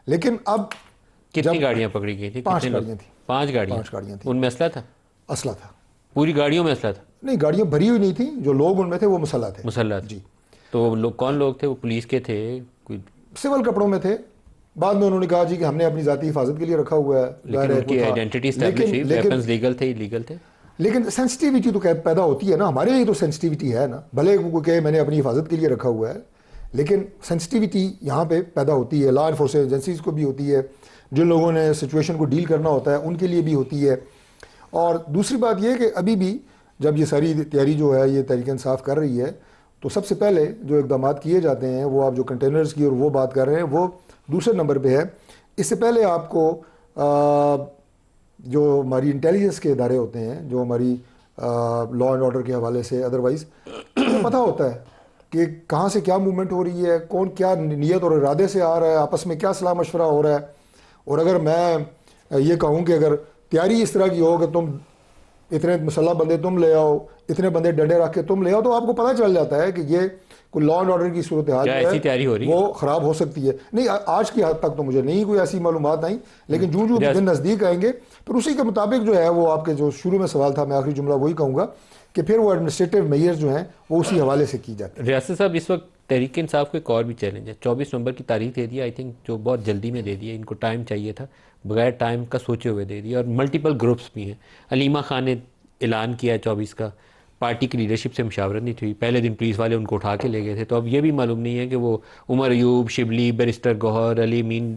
لیکن اب کتنی گاڑیاں پکڑی گئی تھی؟ 5 گاڑیاں تھیں. 5 گاڑیاں تھیں. ان میں اسلحہ تھا؟ اسلحہ تھا. پوری گاڑیوں میں اسلحہ تھا؟ نہیں، گاڑیاں بھری ہوئی نہیں تھیں، جو لوگ ان میں تھے وہ مسلح تھے. مسلح جی. تو وہ لوگ کون لوگ تھے؟ وہ پولیس کے تھے؟ کوئی سول کپڑوں میں تھے. بعد میں انہوں نے کہا جی کہ ہم نے اپنی ذاتی حفاظت کے لیے رکھا ہوا ہے. لیکن ان کی آئیڈینٹی اسٹیبلش ہوئی، ویپنز لیگل تھے لیگل تھے. لیکن سینسٹیوٹی تو پیدا ہوتی ہے نا، ہمارے لیے تو سینسٹیوٹی ہے نا. بھلے وہ کہ میں نے اپنی حفاظت کے لیے رکھا ہوا ہے، لیکن سینسٹیوٹی یہاں پہ پیدا ہوتی ہے. لا انفورسمنٹ ایجنسیز کو بھی ہوتی ہے، جن لوگوں نے سچویشن کو ڈیل کرنا ہوتا ہے ان کے لیے بھی ہوتی ہے. اور دوسری بات یہ کہ ابھی بھی جب یہ ساری تیاری جو ہے یہ تحریک انصاف کر رہی ہے، تو سب سے پہلے جو اقدامات کیے جاتے ہیں وہ آپ جو کنٹینرز کی اور وہ بات کر رہے ہیں وہ دوسرے نمبر پہ ہے. اس سے پہلے آپ کو جو ہماری انٹیلیجنس کے ادارے ہوتے ہیں، جو ہماری لا اینڈ آرڈر کے حوالے سے ادروائز پتہ ہوتا ہے کہ کہاں سے کیا موومنٹ ہو رہی ہے، کون کیا نیت اور ارادے سے آ رہا ہے، آپس میں کیا صلاح مشورہ ہو رہا ہے. اور اگر میں یہ کہوں کہ اگر تیاری اس طرح کی ہو کہ تم اتنے مسلح بندے تم لے آؤ، اتنے بندے ڈنڈے رکھ کے تم لے آؤ، تو آپ کو پتہ چل جاتا ہے کہ یہ کوئی لا اینڈ آرڈر کی صورتحال ایسی تیاری ہو رہی ہے وہ خراب ہو سکتی ہے. نہیں، آج کی حد تک تو مجھے نہیں کوئی ایسی معلومات آئیں، لیکن جو دن نزدیک آئیں گے پھر اسی کے مطابق جو ہے وہ آپ کے جو شروع میں سوال تھا، میں آخری جملہ وہی کہوں گا کہ پھر وہ ایڈمنسٹریٹو میئر جو ہیں وہ اسی حوالے سے کی جاتی ہے. ریاست صاحب اس وقت تحریک انصاف کو ایک اور بھی چیلنج ہے. 24 نومبر کی تاریخ دے دی آئی تھنک، جو بہت جلدی میں دے دی ہے. ان کو ٹائم چاہیے تھا، بغیر ٹائم کا سوچے ہوئے دے دیا. اور ملٹیپل گروپس بھی ہیں. علیمہ خان نے اعلان کیا 24 کا، پارٹی کی لیڈرشپ سے مشاورت نہیں تھی. پہلے دن پولیس والے ان کو اٹھا کے لے گئے تھے. تو اب یہ بھی معلوم نہیں ہے کہ وہ عمر ایوب، شبلی، بیرسٹر گوہر، علی امین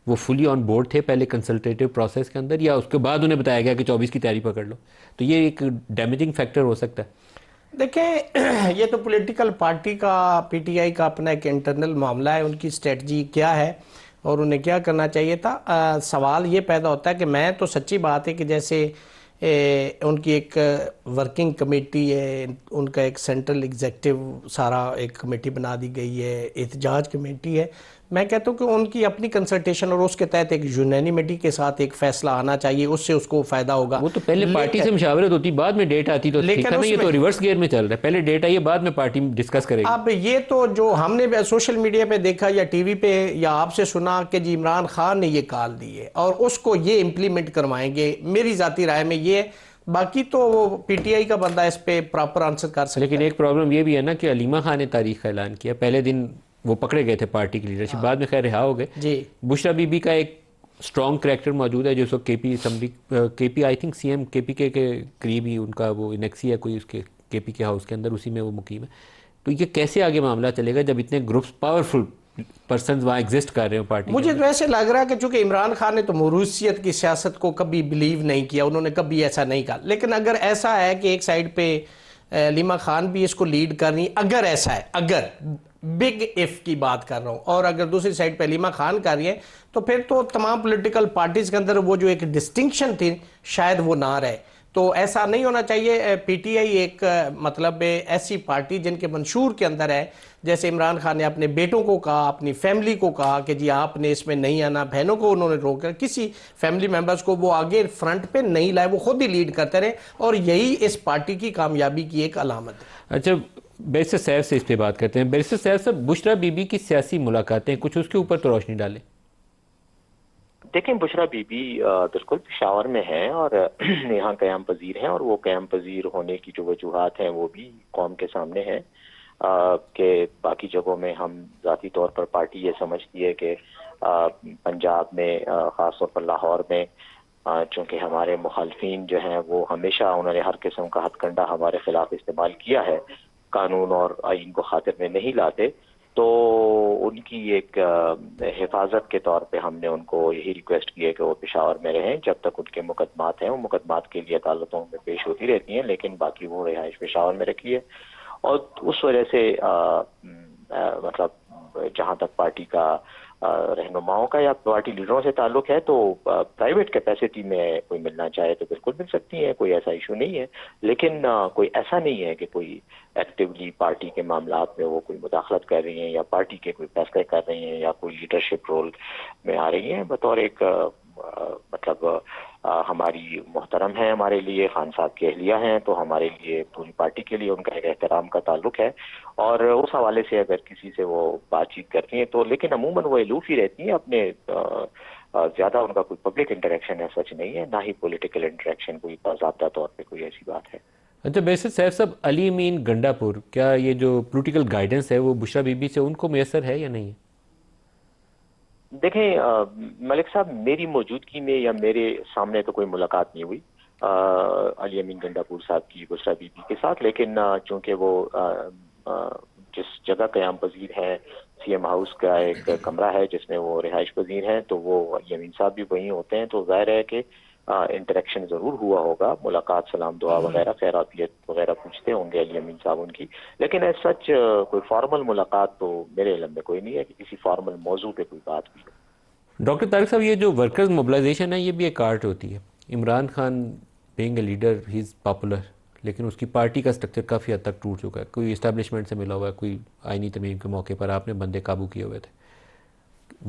وہ فلی آن بورڈ تھے پہلے کنسلٹیٹو پروسیس کے اندر، یا اس کے بعد انہیں بتایا گیا کہ 24 کی تیاری پکڑ لو. تو یہ ایک ڈیمیجنگ فیکٹر ہو سکتا ہے. دیکھیں یہ تو پولیٹیکل پارٹی کا، پی ٹی آئی کا اپنا ایک انٹرنل معاملہ ہے، ان کی اسٹریٹجی کیا ہے اور انہیں کیا کرنا چاہیے تھا. سوال یہ پیدا ہوتا ہے کہ میں تو سچی بات ہے کہ جیسے ان کی ایک ورکنگ کمیٹی ہے، ان کا ایک سینٹرل ایگزیکٹو سارا ایک کمیٹی بنا دی گئی ہے، احتجاج کمیٹی ہے. میں کہتا ہوں کہ ان کی اپنی کنسلٹیشن اور اس کے تحت ایک یونینیمٹی کے ساتھ ایک فیصلہ آنا چاہیے، اس سے اس کو فائدہ ہوگا. وہ تو پہلے پارٹی سے مشاورت ہوتی، بعد میں ڈیٹ آتی. تو ٹھیک ہے نا، یہ تو ریورس گیئر میں چل رہا ہے. پہلے ڈیٹ آئی ہے، بعد میں پارٹی ڈسکس کرے گی. اب یہ تو جو ہم نے سوشل میڈیا پہ دیکھا یا ٹی وی پہ یا آپ سے سنا کہ جی عمران خان نے یہ کال دی ہے اور اس کو یہ امپلیمنٹ کروائیں گے، میری ذاتی رائے میں یہ. باقی تو وہ پی ٹی آئی کا بندہ اس پہ پراپر آنسر کر سکتا ہے. لیکن ایک پرابلم یہ بھی ہے نا کہ علیمہ خان نے تاریخ کا اعلان کیا. پہلے دن وہ پکڑے گئے تھے پارٹی کی لیڈرشپ, بعد میں خیر رہا ہو گئے. جی بشرا بی بی کا ایک اسٹرانگ کریکٹر موجود ہے جو اس وقت کے پی اسمبلی کے پی آئی تھنک سی ایم کے پی کے قریب ہی ان کا وہ انیکسی ہے کوئی اس کے کے پی کے ہاؤس کے اندر, اسی میں وہ مقیم ہے. تو یہ کیسے آگے معاملہ چلے گا جب اتنے گروپس پاورفل پرسنز وہاں ایگزسٹ کر رہے ہوں پارٹی؟ مجھے تو ایسے لگ رہا ہے کہ چونکہ عمران خان نے تو موروثیت کی سیاست کو کبھی بلیو نہیں کیا, انہوں نے کبھی ایسا نہیں کہا, لیکن اگر ایسا ہے کہ ایک سائیڈ پہ علیمہ خان بھی اس کو لیڈ کر رہی, اگر ایسا ہے, اگر بگ ایف کی بات کر رہا ہوں, اور اگر دوسری سائیڈ پہ علیمہ خان کر رہی ہے, تو پھر تو تمام پولیٹیکل پارٹیز کے اندر وہ جو ایک ڈسٹنکشن تھی شاید وہ نہ رہے. تو ایسا نہیں ہونا چاہیے. پی ٹی آئی ایک مطلب ایسی پارٹی جن کے منشور کے اندر ہے, جیسے عمران خان نے اپنے بیٹوں کو کہا, اپنی فیملی کو کہا کہ جی آپ نے اس میں نہیں آنا, بہنوں کو انہوں نے روک کر, کسی فیملی ممبرز کو وہ آگے فرنٹ پہ نہیں لائے, وہ خود ہی لیڈ کرتے رہے, اور یہی اس پارٹی کی کامیابی کی ایک علامت ہے. اچھا بیرسٹر صاحب سے اس پہ بات کرتے ہیں. بیرسٹر صاحب بشرا بی بی کی سیاسی ملاقاتیں, کچھ اس کے اوپر تو روشنی ڈالیں. دیکھیں بشرا بی بی بالکل پشاور میں ہیں اور یہاں قیام پذیر ہیں, اور وہ قیام پذیر ہونے کی جو وجوہات ہیں وہ بھی قوم کے سامنے ہیں کہ باقی جگہوں میں ہم ذاتی طور پر پارٹی یہ سمجھتی ہے کہ پنجاب میں خاص طور پر لاہور میں چونکہ ہمارے مخالفین جو ہیں وہ ہمیشہ انہوں نے ہر قسم کا ہتھ کنڈا ہمارے خلاف استعمال کیا ہے, قانون اور آئین کو خاطر میں نہیں لاتے, تو ان کی ایک حفاظت کے طور پہ ہم نے ان کو یہی ریکویسٹ کی ہے کہ وہ پشاور میں رہیں جب تک ان کے مقدمات ہیں. وہ مقدمات کے لیے عدالتوں میں پیش ہوتی رہتی ہیں, لیکن باقی وہ رہائش پشاور میں رکھی ہے. اور اس وجہ سے مطلب جہاں تک پارٹی کا رہنماؤں کا یا پارٹی لیڈروں سے تعلق ہے تو پرائیویٹ کیپیسٹی میں کوئی ملنا چاہے تو بالکل مل سکتی ہیں, کوئی ایسا ایشو نہیں ہے, لیکن کوئی ایسا نہیں ہے کہ کوئی ایکٹیولی پارٹی کے معاملات میں وہ کوئی مداخلت کر رہی ہیں یا پارٹی کے کوئی فیصلے کر رہی ہیں یا کوئی لیڈرشپ رول میں آ رہی ہیں. بطور ایک مطلب ہماری محترم ہیں, ہمارے لیے خان صاحب کی اہلیہ ہیں, تو ہمارے لیے پوری پارٹی کے لیے ان کا ایک احترام کا تعلق ہے, اور اس حوالے سے اگر کسی سے وہ بات چیت کرتی ہیں تو, لیکن عموماً وہ الوف ہی رہتی ہیں, اپنے زیادہ ان کا کوئی پبلک انٹریکشن ہے سچ نہیں ہے, نہ ہی پولیٹیکل انٹریکشن کوئی باضابطہ طور پہ کوئی ایسی بات ہے. اچھا بیرسٹر صاحب علی امین گنڈا پور, کیا یہ جو پولیٹیکل گائیڈنس ہے وہ بشرا بی بی سے ان کو میسر ہے یا نہیں ہے؟ دیکھیں ملک صاحب, میری موجودگی میں یا میرے سامنے تو کوئی ملاقات نہیں ہوئی علی امین گنڈا پور صاحب کی بشرا بی بی کے ساتھ, لیکن چونکہ وہ جس جگہ قیام پذیر ہے سی ایم ہاؤس کا ایک کمرہ ہے جس میں وہ رہائش پذیر ہیں, تو وہ علی امین صاحب بھی وہیں ہوتے ہیں, تو ظاہر ہے کہ انٹریکشن ضرور ہوا ہوگا, ملاقات, سلام دعا وغیرہ, خیراتیت وغیرہ پوچھتے ہوں گے علی امین صاحب ان کی, لیکن ایز سچ کوئی فارمل ملاقات تو میرے علم میں کوئی نہیں ہے کہ کسی فارمل موضوع پہ کوئی بات بھی ہو. ڈاکٹر طارق صاحب یہ جو ورکرز موبلائزیشن ہے یہ بھی ایک آرٹ ہوتی ہے. Imran Khan being a leader he is popular, لیکن اس کی پارٹی کا سٹرکچر کافی حد تک ٹوٹ چکا ہے, کوئی اسٹیبلشمنٹ سے ملا ہوا ہے, کوئی آئینی ترمیم کے موقع پر آپ نے بندے قابو کیے ہوئے تھے.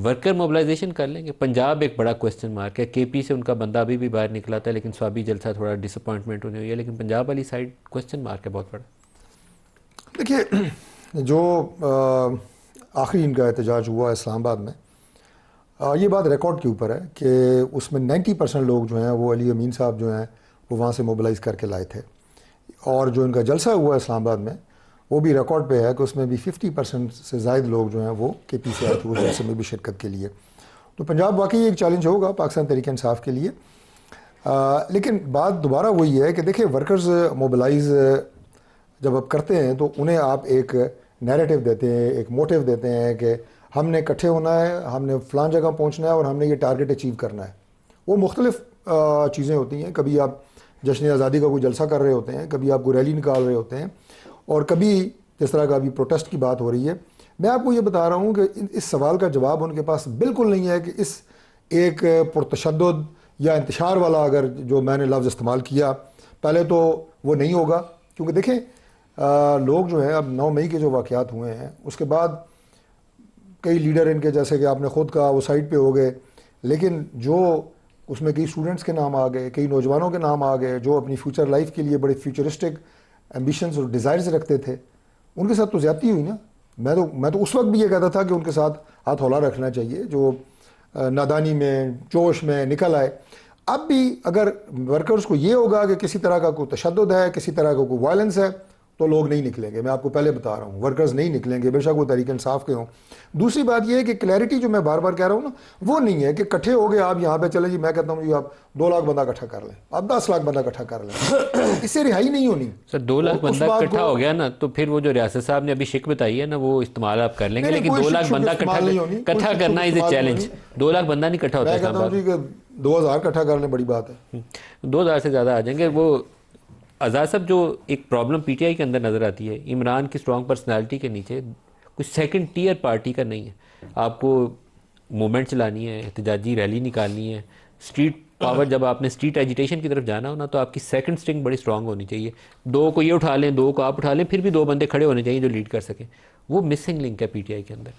ورکر موبلائزیشن کر لیں گے؟ پنجاب ایک بڑا کوسچن مارک ہے, کے پی سے ان کا بندہ ابھی بھی باہر نکلا تھا لیکن سوابی جلسہ تھوڑا ڈس اپوائنٹمنٹ ہوئی ہے, لیکن پنجاب والی سائڈ کوسچن مارک ہے بہت بڑا. دیکھیے جو آخری ان کا احتجاج ہوا اسلام آباد میں, یہ بات ریکارڈ کے اوپر ہے کہ اس میں 90% لوگ جو ہیں وہ علی امین صاحب جو ہیں وہ وہاں سے موبلائز کر کے لائے تھے, اور جو ان کا جلسہ ہوا اسلام آباد میں وہ بھی ریکارڈ پہ ہے کہ اس میں بھی 50% سے زائد لوگ جو ہیں وہ کے پی سے آئے تھے اس جلسے میں بھی شرکت کے لیے. تو پنجاب واقعی ایک چیلنج ہوگا پاکستان تحریک انصاف کے لیے, لیکن بات دوبارہ وہی ہے کہ دیکھیں ورکرز موبلائز جب آپ کرتے ہیں تو انہیں آپ ایک نیریٹو دیتے ہیں, ایک موٹیو دیتے ہیں کہ ہم نے اکٹھے ہونا ہے, ہم نے فلان جگہ پہنچنا ہے اور ہم نے یہ ٹارگٹ اچیو کرنا ہے. وہ مختلف چیزیں ہوتی ہیں, کبھی آپ جشن آزادی کا کوئی جلسہ کر رہے ہوتے ہیں, کبھی آپ کوئی ریلی نکال رہے ہوتے ہیں, اور کبھی جس طرح کا ابھی پروٹیسٹ کی بات ہو رہی ہے. میں آپ کو یہ بتا رہا ہوں کہ اس سوال کا جواب ان کے پاس بالکل نہیں ہے کہ اس ایک پرتشدد یا انتشار والا اگر جو میں نے لفظ استعمال کیا پہلے تو وہ نہیں ہوگا, کیونکہ دیکھیں لوگ جو ہیں اب 9 مئی کے جو واقعات ہوئے ہیں اس کے بعد کئی لیڈر ان کے جیسے کہ آپ نے خود کہا وہ سائڈ پہ ہو گئے, لیکن جو اس میں کئی اسٹوڈنٹس کے نام آ گئے, کئی نوجوانوں کے نام آ گئے جو اپنی فیوچر لائف کے لیے بڑے فیوچرسٹک ایمبیشنز اور ڈیزائرز رکھتے تھے, ان کے ساتھ تو زیادتی ہوئی نا. میں تو اس وقت بھی یہ کہتا تھا کہ ان کے ساتھ ہاتھ ہولہ رکھنا چاہیے جو نادانی میں جوش میں نکل آئے. اب بھی اگر ورکرز کو یہ ہوگا کہ کسی طرح کا کوئی تشدد ہے, کسی طرح کا کوئی وائلنس ہے, تو لوگ نہیں نکلیں گے. میں آپ کو پہلے بتا رہا ہوں, ورکرز نہیں نکلیں گے, بے شک وہ تحریک انصاف کے ہوں. دوسری بات یہ ہے کہ کلیئرٹی جو میں بار بار کہہ رہا ہوں نا, وہ نہیں ہے کہ کٹھے ہو گئے آپ یہاں پہ چلیں جی, میں کہتا ہوں جی آپ 2 لاکھ بندہ اکٹھا کر لیں, آپ 10 لاکھ بندہ اکٹھا کر لیں, اس سے رہائی نہیں ہونی. سر 2 لاکھ بندہ اکٹھا ہو گیا نا, تو پھر وہ جو ریاست صاحب نے ابھی شک بتائی ہے نا, وہ استعمال آپ کر لیں گے, لیکن 2 لاکھ بندہ اکٹھا کرنا از اے چیلنج. 2 لاکھ بندہ نہیں اکٹھا ہوتا. میں کہتا ہوں جی کہ 2000 اکٹھا کر لیں, بڑی بات ہے. 2000 سے زیادہ آ جائیں گے. وہ آزاد صاحب جو ایک پرابلم پی ٹی آئی کے اندر نظر آتی ہے, عمران کی اسٹرانگ پرسنالٹی کے نیچے کچھ سیکنڈ ٹیئر پارٹی کا نہیں ہے. آپ کو موومنٹ چلانی ہے, احتجاجی ریلی نکالنی ہے, اسٹریٹ پاور, جب آپ نے اسٹریٹ ایجیٹیشن کی طرف جانا ہو نا, تو آپ کی سیکنڈ سٹرنگ بڑی اسٹرانگ ہونی چاہیے. 2 کو یہ اٹھا لیں, 2 کو آپ اٹھا لیں, پھر بھی 2 بندے کھڑے ہونے چاہیے جو لیڈ کر سکیں. وہ مسنگ لنک ہے پی ٹی آئی کے اندر.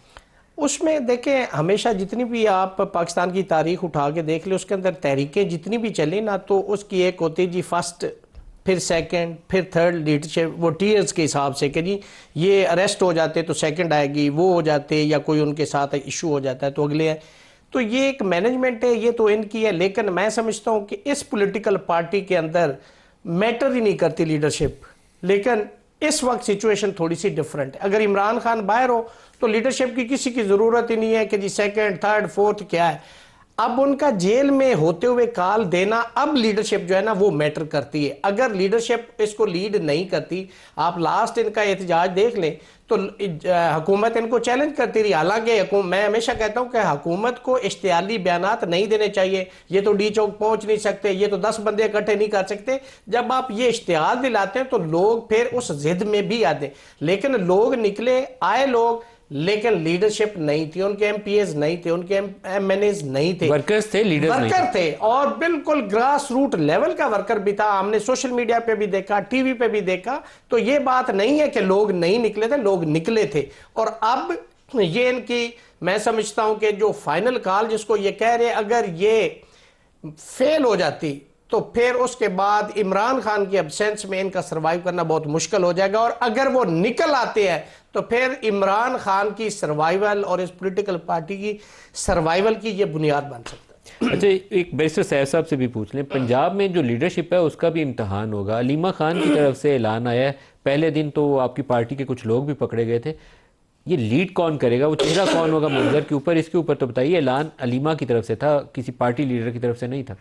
اس میں دیکھیں ہمیشہ جتنی بھی آپ پاکستان کی تاریخ اٹھا کے دیکھ لیں, اس کے اندر تحریکیں جتنی بھی چلیں نا, تو اس کی ایک ہوتی جی فرسٹ, پھر سیکنڈ, پھر تھرڈ لیڈرشپ, وہ ٹیئرز کے حساب سے کہ جی یہ اریسٹ ہو جاتے تو سیکنڈ آئے گی, وہ ہو جاتے یا کوئی ان کے ساتھ ایشو ہو جاتا ہے تو اگلے ہیں. تو یہ ایک مینجمنٹ ہے, یہ تو ان کی ہے. لیکن میں سمجھتا ہوں کہ اس پولیٹیکل پارٹی کے اندر میٹر ہی نہیں کرتی لیڈرشپ. لیکن اس وقت سچویشن تھوڑی سی ڈیفرنٹ ہے. اگر عمران خان باہر ہو تو لیڈرشپ کی کسی کی ضرورت ہی نہیں ہے کہ جی سیکنڈ, تھرڈ, فورتھ کیا ہے. اب ان کا جیل میں ہوتے ہوئے کال دینا, اب لیڈرشپ جو ہے نا وہ میٹر کرتی ہے. اگر لیڈرشپ اس کو لیڈ نہیں کرتی, آپ لاسٹ ان کا احتجاج دیکھ لیں تو حکومت ان کو چیلنج کرتی رہی. حالانکہ میں ہمیشہ کہتا ہوں کہ حکومت کو اشتعالی بیانات نہیں دینے چاہیے. یہ تو ڈی چوک پہنچ نہیں سکتے, یہ تو 10 بندے اکٹھے نہیں کر سکتے. جب آپ یہ اشتعال دلاتے ہیں تو لوگ پھر اس ضد میں بھی آتے ہیں. لیکن لوگ نکلے, آئے لوگ, لیکن لیڈرشپ نہیں تھی, ان کے ایم پی ایز نہیں تھے, ان کے ایم این ایز نہیں تھے, ورکرز تھے, لیڈرز نہیں ورکر تھے, اور بالکل گراس روٹ لیول کا ورکر بھی تھا. ہم نے سوشل میڈیا پہ بھی دیکھا, ٹی وی پہ بھی دیکھا. تو یہ بات نہیں ہے کہ لوگ نہیں نکلے تھے, لوگ نکلے تھے. اور اب یہ ان کی, میں سمجھتا ہوں کہ جو فائنل کال جس کو یہ کہہ رہے, اگر یہ فیل ہو جاتی تو پھر اس کے بعد عمران خان کی ابسینس میں ان کا سروائیو کرنا بہت مشکل ہو جائے گا. اور اگر وہ نکل آتے ہیں تو پھر عمران خان کی سروائیول اور اس پولیٹیکل پارٹی کی سروائیول کی یہ بنیاد بن سکتا ہے. اچھا, ایک بیرسٹر سیف صاحب سے بھی پوچھ لیں, پنجاب میں جو لیڈرشپ ہے اس کا بھی امتحان ہوگا. علیمہ خان کی طرف سے اعلان آیا ہے, پہلے دن تو آپ کی پارٹی کے کچھ لوگ بھی پکڑے گئے تھے. یہ لیڈ کون کرے گا, وہ چہرہ کون ہوگا منظر کے اوپر, اس کے اوپر تو بتائیے. اعلان علیمہ کی طرف سے تھا, کسی پارٹی لیڈر کی طرف سے نہیں تھا.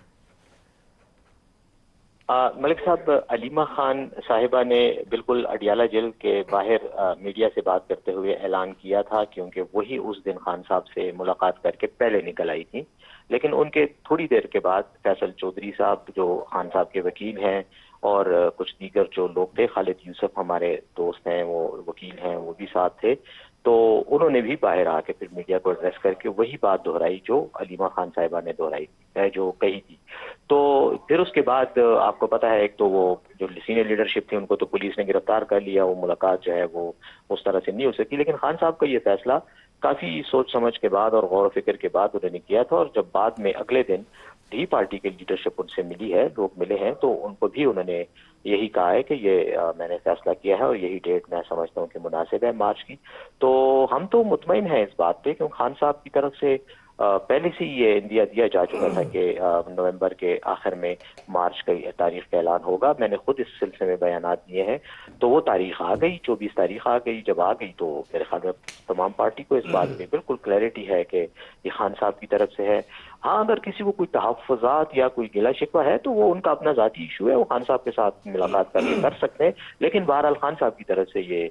ملک صاحب, علیمہ خان صاحبہ نے بالکل اڈیالہ جیل کے باہر میڈیا سے بات کرتے ہوئے اعلان کیا تھا, کیونکہ وہی اس دن خان صاحب سے ملاقات کر کے پہلے نکل آئی تھی. لیکن ان کے تھوڑی دیر کے بعد فیصل چودھری صاحب جو خان صاحب کے وکیل ہیں, اور کچھ دیگر جو لوگ تھے, خالد یوسف ہمارے دوست ہیں, وہ وکیل ہیں, وہ بھی ساتھ تھے, تو انہوں نے بھی باہر آ کے پھر میڈیا کو ایڈریس کر کے وہی بات دہرائی جو علیمہ خان صاحبہ نے دہرائی ہے, جو کہی تھی. تو پھر اس کے بعد آپ کو پتہ ہے, ایک تو وہ جو سینئر لیڈرشپ تھی ان کو تو پولیس نے گرفتار کر لیا, وہ ملاقات جو ہے وہ اس طرح سے نہیں ہو سکی. لیکن خان صاحب کا یہ فیصلہ کافی سوچ سمجھ کے بعد اور غور و فکر کے بعد انہوں نے کیا تھا. اور جب بعد میں اگلے دن ڈی پارٹی کی لیڈرشپ ان سے ملی ہے, لوگ ملے ہیں, تو ان کو بھی انہوں نے یہی کہا ہے کہ یہ میں نے فیصلہ کیا ہے اور یہی ڈیٹ میں سمجھتا ہوں کہ مناسب ہے مارچ کی. تو ہم تو مطمئن ہیں اس بات پہ, کیونکہ خان صاحب کی طرف سے پہلے سے یہ اندیا دیا جا چکا تھا کہ نومبر کے آخر میں مارچ کی تاریخ کا اعلان ہوگا. میں نے خود اس سلسلے میں بیانات دیے ہیں, تو وہ تاریخ آ گئی, 24 تاریخ آ گئی. جب آ گئی تو میرے خیال میں تمام پارٹی کو اس بات پہ بالکل کلیئرٹی ہے کہ یہ خان صاحب کی طرف سے ہے. ہاں, اگر کسی کو کوئی تحفظات یا کوئی گلہ شکوہ ہے تو وہ ان کا اپنا ذاتی ایشو ہے, وہ خان صاحب کے ساتھ ملاقات کر سکتے ہیں. لیکن بہرحال خان صاحب کی طرف سے یہ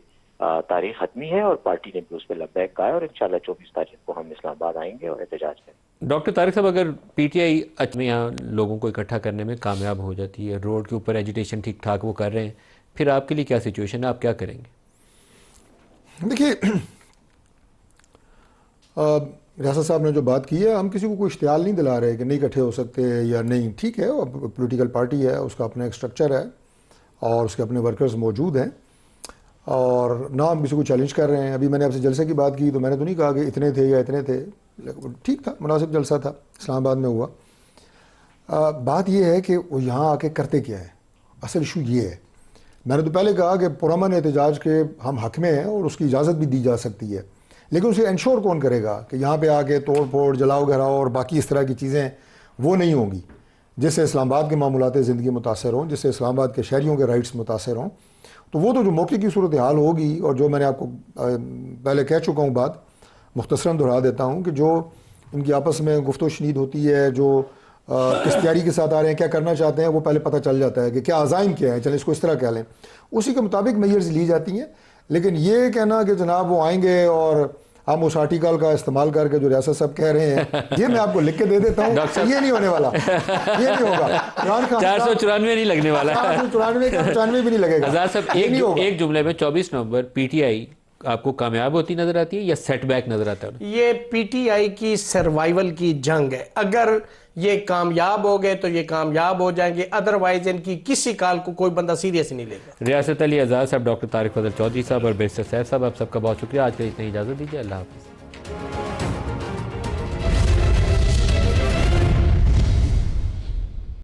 تاریخ حتمی ہے, اور پارٹی نے بھی اس پہ لبیک کہا ہے, اور انشاءاللہ 24 تاریخ کو ہم اسلام آباد آئیں گے اور احتجاج کریں گے. ڈاکٹر طارق صاحب, اگر پی ٹی آئی یہاں لوگوں کو اکٹھا کرنے میں کامیاب ہو جاتی ہے, روڈ کے اوپر ایجیٹیشن ٹھیک ٹھاک وہ کر رہے ہیں, پھر آپ کے لیے کیا سچویشن ہے, آپ کیا کریں گے؟ دیکھیے, ریاست صاحب نے جو بات کی ہے, ہم کسی کو کوئی اشتعال نہیں دلا رہے کہ نہیں اکٹھے ہو سکتے یا نہیں. ٹھیک ہے, پولیٹیکل پارٹی ہے, اس کا اپنا ایک اسٹرکچر ہے اور اس کے اپنے ورکرز موجود ہیں, اور نہ ہم کسی کو چیلنج کر رہے ہیں. ابھی میں نے آپ سے جلسے کی بات کی تو میں نے تو نہیں کہا کہ اتنے تھے یا اتنے تھے, ٹھیک تھا, مناسب جلسہ تھا, اسلام آباد میں ہوا. بات یہ ہے کہ وہ یہاں آ کے کرتے کیا ہے, اصل ایشو یہ ہے. میں نے تو پہلے کہا کہ پرامن احتجاج کے ہم حق میں ہیں اور اس کی اجازت بھی دی جا سکتی ہے, لیکن اسے انشور کون کرے گا کہ یہاں پہ آ کے توڑ پھوڑ, جلاؤ گھراؤ اور باقی اس طرح کی چیزیں وہ نہیں ہوں گی جس سے اسلام آباد کے معاملات زندگی متاثر ہوں, جس سے اسلام آباد کے شہریوں کے رائٹس متاثر ہوں. تو وہ تو جو موقع کی صورتحال ہوگی، اور جو میں نے آپ کو پہلے کہہ چکا ہوں بات، مختصراً دہرا دیتا ہوں کہ جو ان کی آپس میں گفت و شنید ہوتی ہے، جو کس تیاری کے ساتھ آ رہے ہیں، کیا کرنا چاہتے ہیں، وہ پہلے پتہ چل جاتا ہے کہ کیا عزائم کیا ہے، چلیں اس کو اس طرح کہہ لیں، اسی کے مطابق میئرز لی جاتی ہیں۔ لیکن یہ کہنا کہ جناب وہ آئیں گے اور ہم اس آرٹیکل کا استعمال کر کے جو ریاست صاحب کہہ رہے ہیں، یہ میں آپ کو لکھ کے دے دیتا ہوں، یہ نہیں ہونے والا، یہ نہیں ہوگا۔ عمران خان 494 نہیں لگنے والا، 494 کا 95 بھی نہیں لگے گا۔ آزاد صاحب یہ نہیں ہوگا۔ ایک جملے میں 24 نومبر پی ٹی آئی آپ کو کامیاب ہوتی نظر آتی ہے یا سیٹ بیک نظر آتا ہے؟ یہ پی ٹی آئی کی سروائیول کی جنگ ہے، اگر یہ کامیاب ہو گئے تو یہ کامیاب ہو جائیں گے، ادروائز ان کی کسی کال کو کوئی بندہ سیریس نہیں لے گا۔ ریاست علی آزاد صاحب، ڈاکٹر طارق فضل چودھری صاحب اور بیرسٹر سیف صاحب، آپ سب کا بہت شکریہ۔ آج کے لیے اتنی اجازت دیجیے، اللہ حافظ۔